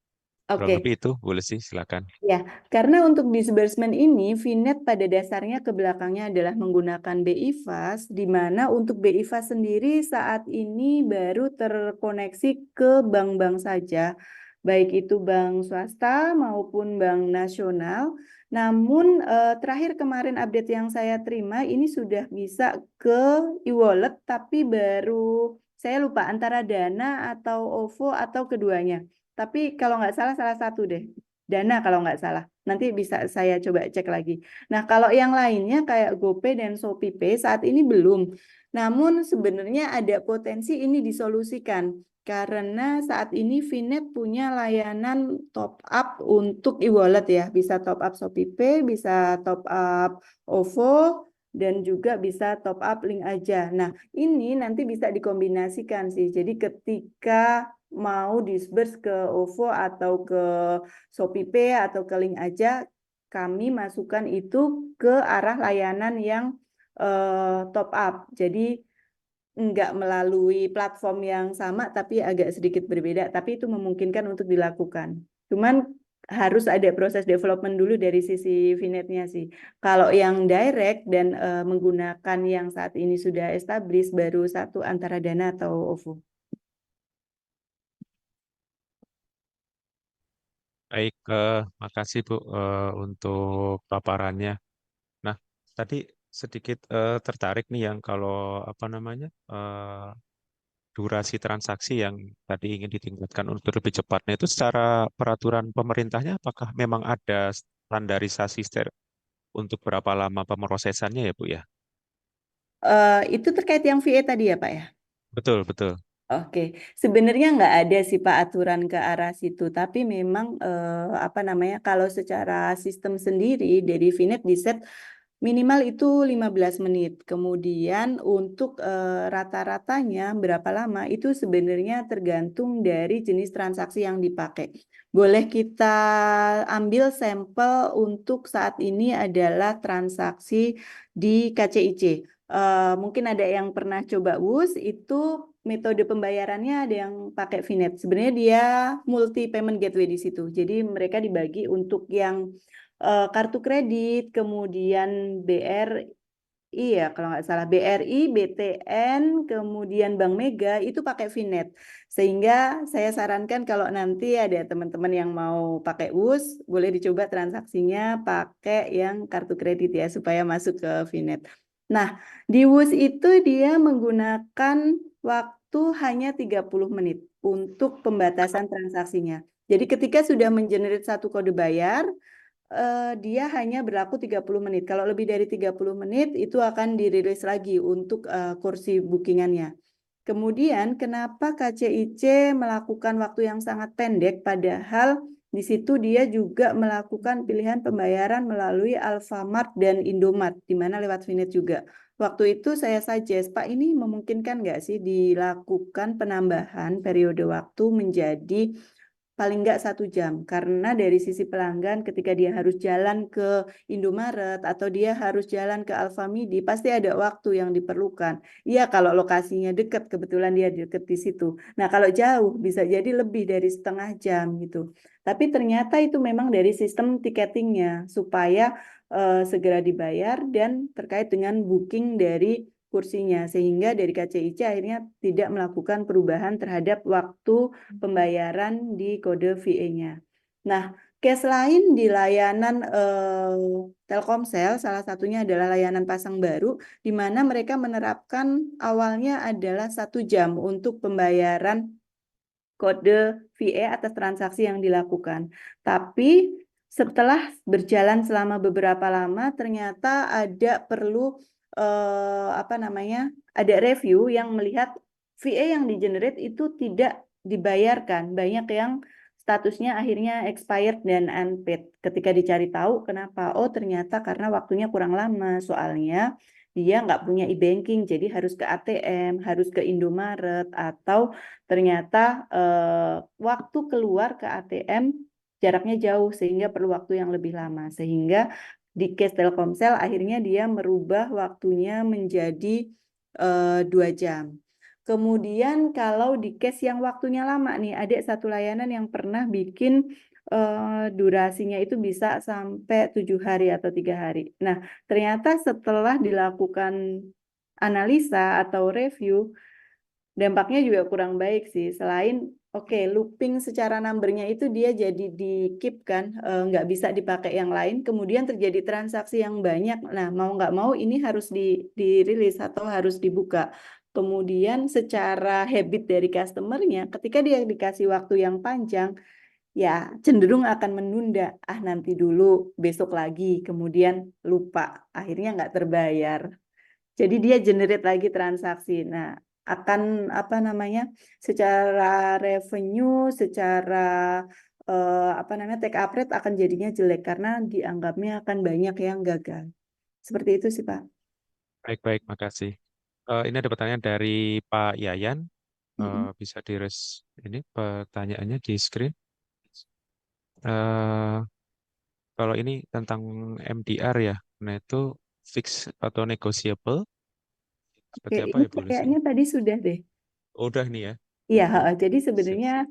Kurang Oke. lebih itu, boleh sih, silakan. Ya, karena untuk disbursement ini, VNet pada dasarnya ke belakangnya adalah menggunakan BI Fast, di mana untuk BI Fast sendiri saat ini baru terkoneksi ke bank-bank saja, baik itu bank swasta maupun bank nasional. Namun terakhir kemarin update yang saya terima, ini sudah bisa ke e-wallet, tapi baru saya lupa antara Dana atau OVO atau keduanya. Tapi kalau nggak salah, salah satu deh. Dana kalau nggak salah. Nanti bisa saya coba cek lagi. Nah, kalau yang lainnya kayak GoPay dan ShopeePay saat ini belum. Namun sebenarnya ada potensi ini disolusikan. Karena saat ini VNet punya layanan top up untuk e-wallet ya. Bisa top up ShopeePay, bisa top up OVO, dan juga bisa top up link aja. Nah, ini nanti bisa dikombinasikan sih. Jadi ketika mau disburse ke OVO atau ke ShopeePay atau ke link aja, kami masukkan itu ke arah layanan yang top up. Jadi enggak melalui platform yang sama tapi agak sedikit berbeda, tapi itu memungkinkan untuk dilakukan. Cuman harus ada proses development dulu dari sisi VNet-nya sih. Kalau yang direct dan menggunakan yang saat ini sudah established baru satu antara Dana atau OVO. Baik, makasih Bu untuk paparannya. Nah, tadi sedikit tertarik nih yang kalau apa namanya durasi transaksi yang tadi ingin ditingkatkan untuk lebih cepatnya itu secara peraturan pemerintahnya apakah memang ada standarisasi untuk berapa lama pemrosesannya ya Bu ya? Itu terkait yang VA tadi ya Pak ya? Betul, betul. Oke, sebenarnya nggak ada sih Pak aturan ke arah situ, tapi memang apa namanya kalau secara sistem sendiri dari VNet di set minimal itu 15 menit. Kemudian untuk rata-ratanya berapa lama itu sebenarnya tergantung dari jenis transaksi yang dipakai. Boleh kita ambil sampel untuk saat ini adalah transaksi di KCIC. Mungkin ada yang pernah coba WUS, itu metode pembayarannya ada yang pakai VNet. Sebenarnya dia multi payment gateway di situ. Jadi mereka dibagi untuk yang kartu kredit, kemudian BRI ya kalau nggak salah, BRI, BTN, kemudian Bank Mega itu pakai VNet. Sehingga saya sarankan kalau nanti ada teman-teman yang mau pakai WUS, boleh dicoba transaksinya pakai yang kartu kredit ya supaya masuk ke VNet. Nah, di WUS itu dia menggunakan waktu waktu hanya 30 menit untuk pembatasan transaksinya. Jadi ketika sudah mengenerate satu kode bayar, dia hanya berlaku 30 menit. Kalau lebih dari 30 menit itu akan dirilis lagi untuk kursi bookingannya. Kemudian kenapa KCIC melakukan waktu yang sangat pendek padahal di situ dia juga melakukan pilihan pembayaran melalui Alfamart dan Indomart, di mana lewat Vinet juga. Waktu itu saya suggest, Pak, ini memungkinkan nggak sih dilakukan penambahan periode waktu menjadi paling nggak 1 jam, karena dari sisi pelanggan ketika dia harus jalan ke Indomaret atau dia harus jalan ke Alfamidi pasti ada waktu yang diperlukan. Iya, kalau lokasinya dekat, kebetulan dia dekat di situ. Nah, kalau jauh bisa jadi lebih dari setengah jam gitu. Tapi ternyata itu memang dari sistem tiketingnya supaya segera dibayar dan terkait dengan booking dari kursinya, sehingga dari KCIC akhirnya tidak melakukan perubahan terhadap waktu pembayaran di kode VA-nya. Nah, case lain di layanan Telkomsel, salah satunya adalah layanan pasang baru, di mana mereka menerapkan awalnya adalah 1 jam untuk pembayaran kode VA atas transaksi yang dilakukan. Tapi setelah berjalan selama beberapa lama, ternyata ada perlu ada review yang melihat VA yang di-generate itu tidak dibayarkan. Banyak yang statusnya akhirnya expired dan unpaid. Ketika dicari tahu kenapa? Oh, ternyata karena waktunya kurang lama. Soalnya dia nggak punya e-banking, jadi harus ke ATM, harus ke Indomaret, atau ternyata waktu keluar ke ATM jaraknya jauh sehingga perlu waktu yang lebih lama. Sehingga di case Telkomsel akhirnya dia merubah waktunya menjadi 2 jam. Kemudian kalau di case yang waktunya lama nih, ada satu layanan yang pernah bikin durasinya itu bisa sampai 7 hari atau 3 hari. Nah, ternyata setelah dilakukan analisa atau review, dampaknya juga kurang baik sih. Selain looping secara numbernya itu dia jadi di keep kan, nggak bisa dipakai yang lain. Kemudian terjadi transaksi yang banyak. Nah, mau nggak mau ini harus dirilis atau harus dibuka. Kemudian secara habit dari customernya, ketika dia dikasih waktu yang panjang, ya cenderung akan menunda. Ah, nanti dulu, besok lagi, kemudian lupa. Akhirnya nggak terbayar. Jadi dia generate lagi transaksi. Nah, akan secara revenue, secara take up rate akan jadinya jelek karena dianggapnya akan banyak yang gagal. Seperti itu sih, Pak. Baik, makasih. Ini ada pertanyaan dari Pak Yayan. Mm-mm. Bisa ini pertanyaannya di screen. Eh, Kalau ini tentang MDR ya, nah itu fix atau negotiable? Oke, Seperti apa ini ya, Bu Lucy? kayaknya tadi sudah deh. Udah nih ya. Iya, jadi Sip. sebenarnya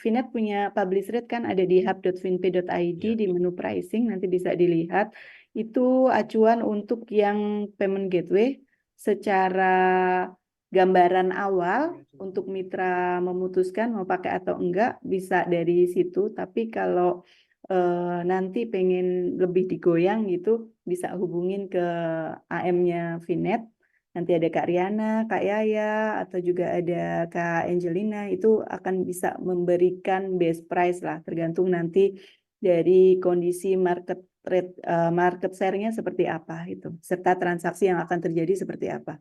Vinet punya publish rate kan ada di hub.vinpay.id Ya. di menu pricing, nanti bisa dilihat. Itu acuan untuk yang payment gateway secara gambaran awal untuk mitra memutuskan mau pakai atau enggak bisa dari situ. Tapi kalau nanti pengen lebih digoyang gitu bisa hubungin ke AM-nya Vinet. Nanti ada Kak Riana, Kak Yaya, atau juga ada Kak Angelina, itu akan bisa memberikan best price lah, tergantung nanti dari kondisi market rate, market share-nya seperti apa itu, serta transaksi yang akan terjadi seperti apa.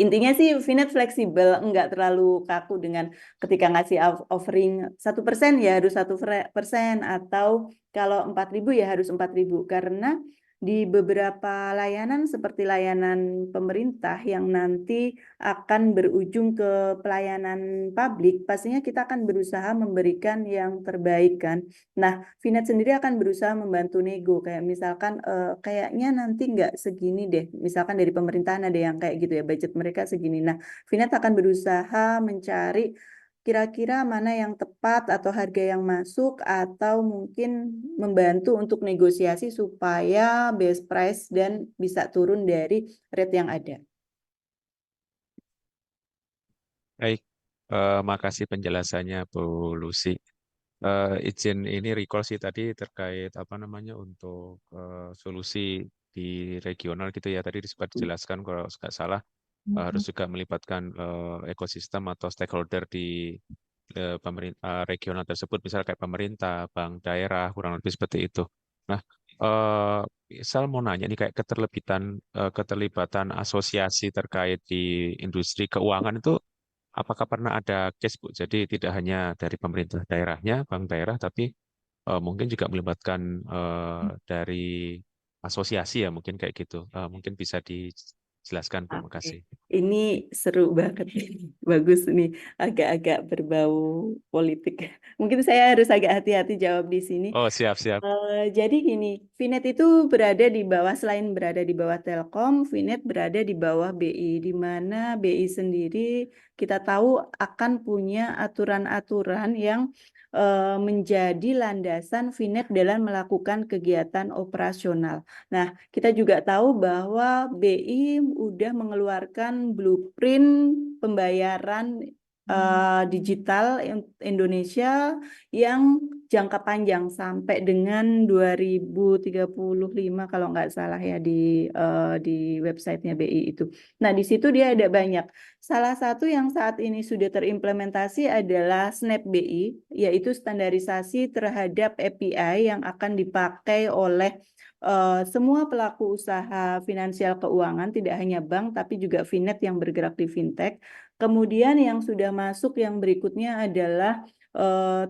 Intinya sih Vinet fleksibel, enggak terlalu kaku dengan ketika ngasih offering 1% ya harus 1%, atau kalau 4.000 ya harus 4.000, karena di beberapa layanan seperti layanan pemerintah yang nanti akan berujung ke pelayanan publik, pastinya kita akan berusaha memberikan yang terbaik kan. Nah, Vinet sendiri akan berusaha membantu nego, kayak misalkan kayaknya nanti nggak segini deh, misalkan dari pemerintahan ada yang kayak gitu ya, budget mereka segini. Nah, Vinet akan berusaha mencari kira-kira mana yang tepat atau harga yang masuk, atau mungkin membantu untuk negosiasi supaya best price dan bisa turun dari rate yang ada. Baik, makasih penjelasannya Bu Lucy. Izin ini recall sih tadi terkait untuk solusi di regional gitu ya. Tadi sempat dijelaskan kalau nggak salah harus juga melibatkan ekosistem atau stakeholder di pemerintah regional tersebut, misalnya kayak pemerintah, bank daerah, kurang lebih seperti itu. Nah, misal mau nanya nih kayak keterlibatan asosiasi terkait di industri keuangan itu apakah pernah ada case, Bu? Jadi tidak hanya dari pemerintah daerahnya, bank daerah, tapi mungkin juga melibatkan dari asosiasi ya, mungkin kayak gitu. Mungkin bisa dijelaskan, Bu. Oke, Makasih. ini seru banget nih. Bagus nih, agak-agak berbau politik. Mungkin saya harus agak hati-hati jawab di sini. Oh, siap, siap. Jadi gini, Vinet itu berada di bawah, selain berada di bawah Telkom, Vinet berada di bawah BI, di mana BI sendiri kita tahu akan punya aturan-aturan yang menjadi landasan Vinet dalam melakukan kegiatan operasional. Nah, kita juga tahu bahwa BI udah mengeluarkan blueprint pembayaran digital Indonesia yang jangka panjang sampai dengan 2035 kalau nggak salah ya di websitenya BI itu. Nah, di situ dia ada banyak. Salah satu yang saat ini sudah terimplementasi adalah Snap BI, yaitu standarisasi terhadap API yang akan dipakai oleh semua pelaku usaha finansial keuangan, tidak hanya bank, tapi juga Finet yang bergerak di fintech. Kemudian yang sudah masuk yang berikutnya adalah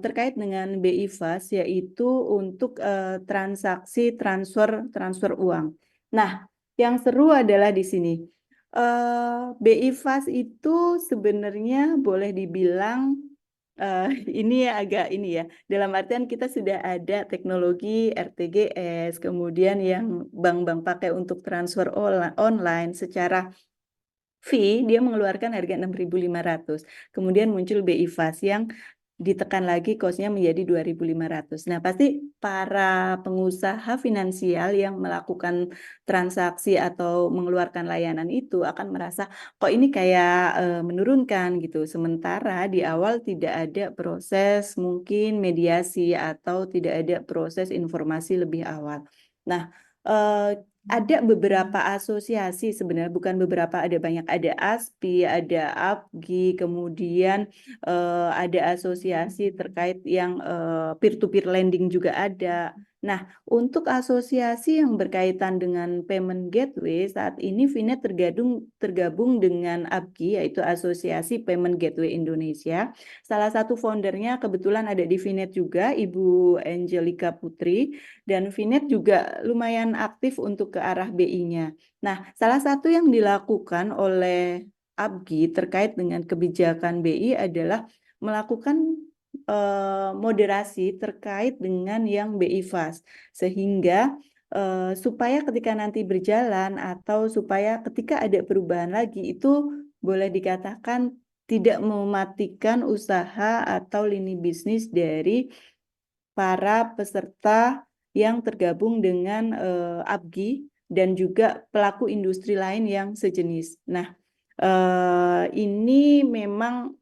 terkait dengan BI Fast, yaitu untuk transaksi transfer uang. Nah, yang seru adalah di sini. BI Fast itu sebenarnya boleh dibilang ini ya agak ini ya. Dalam artian kita sudah ada teknologi RTGS, kemudian yang bank-bank pakai untuk transfer online secara fee dia mengeluarkan harga 6.500. Kemudian muncul BI Fast yang ditekan lagi cost-nya menjadi 2.500. Nah, pasti para pengusaha finansial yang melakukan transaksi atau mengeluarkan layanan itu akan merasa kok ini kayak menurunkan gitu. Sementara di awal tidak ada proses mungkin mediasi atau tidak ada proses informasi lebih awal. Nah, ada beberapa asosiasi sebenarnya, bukan beberapa, ada banyak, ada ASPI, ada APGI, kemudian ada asosiasi terkait yang peer-to-peer lending juga ada. Nah, untuk asosiasi yang berkaitan dengan payment gateway, saat ini Vinet tergabung dengan APGI, yaitu Asosiasi Payment Gateway Indonesia. Salah satu foundernya kebetulan ada di Vinet juga, Ibu Angelica Putri, dan Vinet juga lumayan aktif untuk ke arah BI-nya. Nah, salah satu yang dilakukan oleh APGI terkait dengan kebijakan BI adalah melakukan moderasi terkait dengan yang BI Fast, sehingga supaya ketika nanti berjalan atau supaya ketika ada perubahan lagi itu boleh dikatakan tidak mematikan usaha atau lini bisnis dari para peserta yang tergabung dengan APGI dan juga pelaku industri lain yang sejenis. Nah, ini memang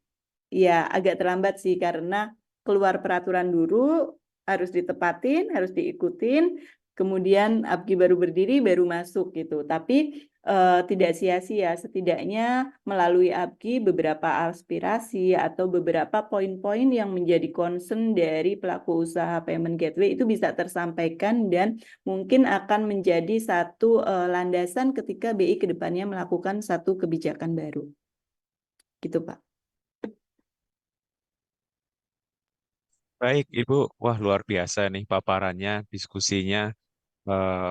ya agak terlambat sih karena keluar peraturan dulu, harus ditepatin, harus diikutin, kemudian APGI baru berdiri, baru masuk gitu. Tapi tidak sia-sia, setidaknya melalui APGI beberapa aspirasi atau beberapa poin-poin yang menjadi concern dari pelaku usaha payment gateway itu bisa tersampaikan dan mungkin akan menjadi satu landasan ketika BI kedepannya melakukan satu kebijakan baru. Gitu, Pak. Baik, Ibu. Wah, luar biasa nih paparannya, diskusinya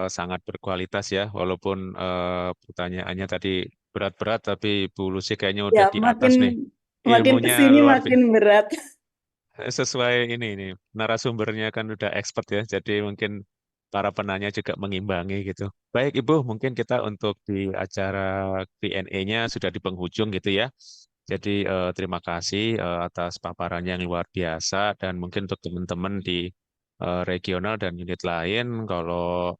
sangat berkualitas ya. Walaupun pertanyaannya tadi berat-berat, tapi Bu Lucy kayaknya Ya, udah di atas nih. makin Ilmunya kesini luar biasa. makin berat. Sesuai ini nih, narasumbernya kan udah expert ya. Jadi mungkin para penanya juga mengimbangi gitu. Baik, Ibu, mungkin kita untuk di acara Q&A-nya sudah di penghujung gitu ya. Jadi terima kasih atas paparannya yang luar biasa dan mungkin untuk teman-teman di regional dan unit lain kalau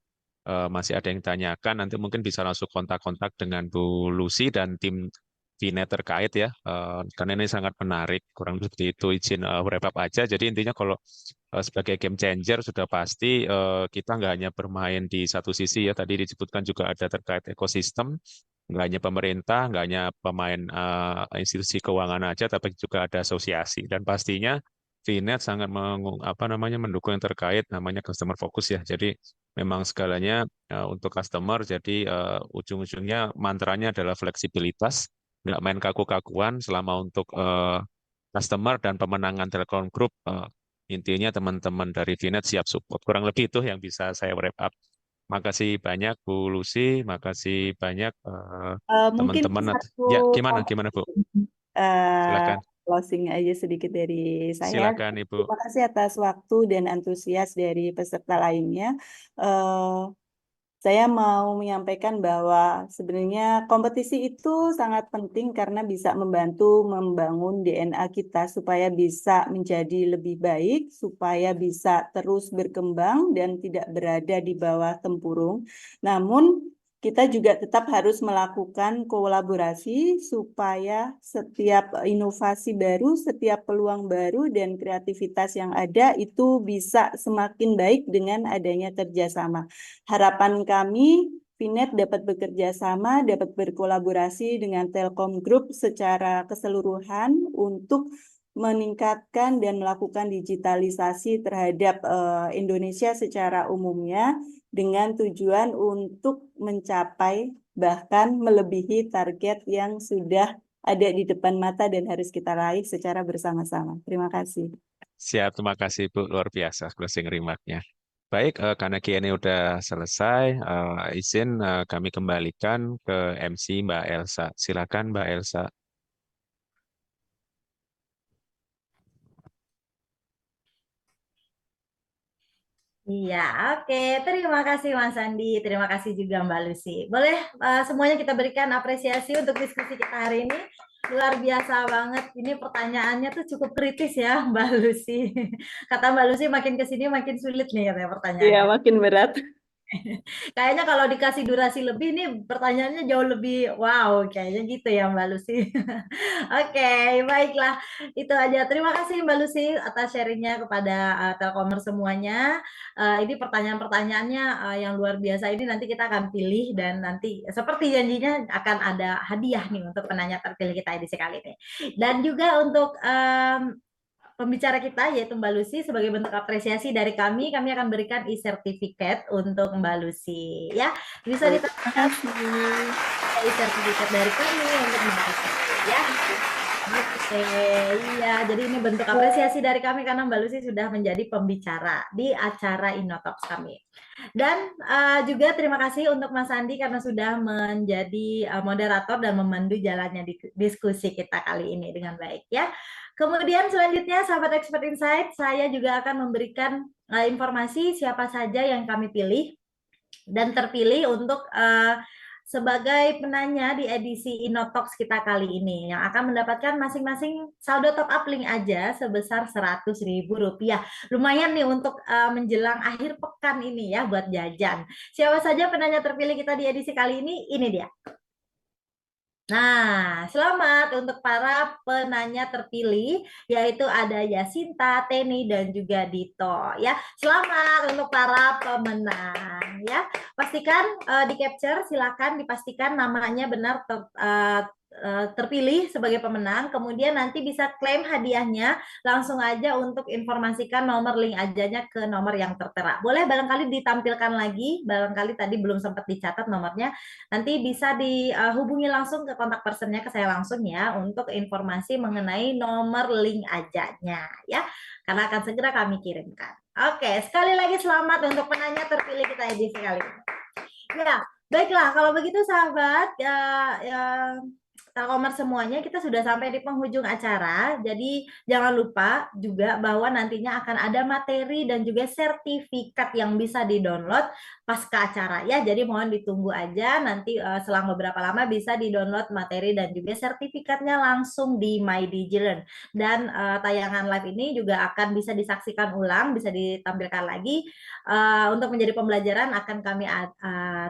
masih ada yang tanyakan nanti mungkin bisa langsung kontak-kontak dengan Bu Lucy dan tim Vinet terkait ya. Karena ini sangat menarik. Kurang lebih seperti itu, izin wrap up aja. Jadi intinya kalau sebagai game changer sudah pasti kita nggak hanya bermain di satu sisi ya. Tadi disebutkan juga ada terkait ekosistem. nggak hanya pemerintah, nggak hanya pemain institusi keuangan aja, tapi juga ada asosiasi. Dan pastinya VNet sangat mendukung yang terkait namanya customer focus ya. Jadi memang segalanya untuk customer. Jadi ujung-ujungnya mantranya adalah fleksibilitas, nggak main kaku-kakuan selama untuk customer dan pemenangan Telkom Group. Intinya teman-teman dari VNet siap support. Kurang lebih itu yang bisa saya wrap up. Makasih banyak Bu Lucy, makasih banyak Mungkin teman-teman. satu Ya, gimana Bu? Silakan, closing aja sedikit dari saya. silakan Ibu. Terima kasih atas waktu dan antusias dari peserta lainnya. Eh, Saya mau menyampaikan bahwa sebenarnya kompetisi itu sangat penting karena bisa membantu membangun DNA kita supaya bisa menjadi lebih baik, supaya bisa terus berkembang dan tidak berada di bawah tempurung. Namun kita juga tetap harus melakukan kolaborasi supaya setiap inovasi baru, setiap peluang baru dan kreativitas yang ada itu bisa semakin baik dengan adanya kerjasama. Harapan kami, VNet dapat bekerja sama, dapat berkolaborasi dengan Telkom Group secara keseluruhan untuk meningkatkan dan melakukan digitalisasi terhadap Indonesia secara umumnya dengan tujuan untuk mencapai bahkan melebihi target yang sudah ada di depan mata dan harus kita raih secara bersama-sama. Terima kasih. Siap, terima kasih Bu, luar biasa closing remark-nya. Baik, karena Q&A udah selesai, izin kami kembalikan ke MC Mbak Elsa. Silakan Mbak Elsa. Iya, oke. Terima kasih Mas Andi. Terima kasih juga Mbak Lucy. Boleh semuanya kita berikan apresiasi untuk diskusi kita hari ini. Luar biasa banget. Ini pertanyaannya tuh cukup kritis ya Mbak Lucy. Kata Mbak Lucy makin ke sini makin sulit nih katanya Iya, pertanyaannya. makin berat. Kayaknya kalau dikasih durasi lebih nih pertanyaannya jauh lebih wow, kayaknya gitu ya Mbak Lucy. Oke, baiklah. Itu aja. Terima kasih Mbak Lucy atas sharingnya kepada Telkomers semuanya. Ini pertanyaan-pertanyaannya yang luar biasa ini nanti kita akan pilih dan nanti seperti janjinya akan ada hadiah nih untuk penanya terpilih kita edisi kali ini. Dan juga untuk pembicara kita yaitu Mbak Lucy, sebagai bentuk apresiasi dari kami akan berikan e-certificate untuk Mbak Lucy ya. Bisa ditambahkan e-certificate dari kami untuk Mbak Lucy ya. Oke, iya. Jadi ini bentuk apresiasi dari kami karena Mbak Lucy sudah menjadi pembicara di acara Innotalks kami. Dan juga terima kasih untuk Mas Andi karena sudah menjadi moderator dan memandu jalannya di diskusi kita kali ini dengan baik ya. Kemudian selanjutnya sahabat Expert Insight, saya juga akan memberikan informasi siapa saja yang kami pilih dan terpilih untuk sebagai penanya di edisi Innotalks kita kali ini yang akan mendapatkan masing-masing saldo top up link aja sebesar Rp100.000. Lumayan nih untuk menjelang akhir pekan ini ya buat jajan. Siapa saja penanya terpilih kita di edisi kali ini? Ini dia. Nah, selamat untuk para penanya terpilih, yaitu ada Yasinta, Teni, dan juga Dito. Ya, selamat untuk para pemenang. Ya, pastikan di capture, silakan dipastikan namanya benar terpilih sebagai pemenang, kemudian nanti bisa klaim hadiahnya, langsung aja untuk informasikan nomor link ajanya ke nomor yang tertera. Boleh barangkali ditampilkan lagi, barangkali tadi belum sempat dicatat nomornya, nanti bisa dihubungi langsung ke kontak personnya ke saya langsung ya, untuk informasi mengenai nomor link ajanya ya, karena akan segera kami kirimkan. Oke, sekali lagi selamat untuk penanya terpilih kita edisi kali ini. Ya, baiklah, kalau begitu sahabat, Telkomers semuanya, kita sudah sampai di penghujung acara. Jadi jangan lupa juga bahwa nantinya akan ada materi dan juga sertifikat yang bisa di-download pasca acara ya. Jadi mohon ditunggu aja, nanti selang beberapa lama bisa di-download materi dan juga sertifikatnya langsung di MyDigiLearn. Dan tayangan live ini juga akan bisa disaksikan ulang, bisa ditampilkan lagi. Untuk menjadi pembelajaran akan kami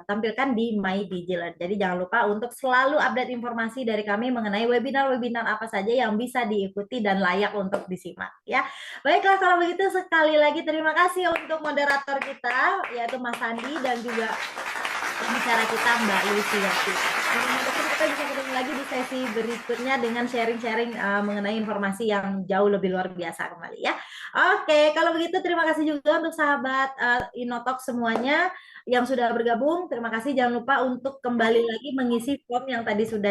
tampilkan di MyDigiLearn. Jadi jangan lupa untuk selalu update informasi dari kami mengenai webinar-webinar apa saja yang bisa diikuti dan layak untuk disimak ya. Baiklah, kalau begitu sekali lagi terima kasih untuk moderator kita yaitu Mas Andi dan juga pembicara kita Mbak Lucy. Dimanapun kita bisa ketemu lagi di sesi berikutnya dengan sharing-sharing mengenai informasi yang jauh lebih luar biasa kembali ya. Oke, kalau begitu terima kasih juga untuk sahabat Inotalk semuanya yang sudah bergabung. Terima kasih, jangan lupa untuk kembali lagi mengisi form yang tadi sudah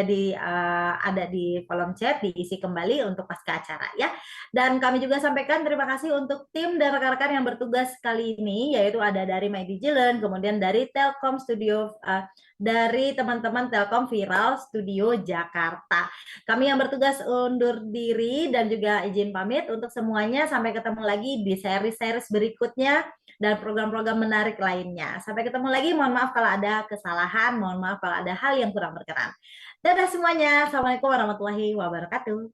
ada di kolom chat, diisi kembali untuk pasca acara ya. Dan kami juga sampaikan terima kasih untuk tim dan rekan-rekan yang bertugas kali ini, yaitu ada dari My Vigilant, kemudian dari Telkom Studio, dari teman-teman Telkom Viral Studio Jakarta. Kami yang bertugas undur diri dan juga izin pamit untuk semuanya. Sampai ketemu lagi di seri-seri berikutnya dan program-program menarik lainnya. Sampai ketemu lagi. Mohon maaf kalau ada kesalahan, mohon maaf kalau ada hal yang kurang berkenan. Dadah semuanya. Assalamualaikum warahmatullahi wabarakatuh.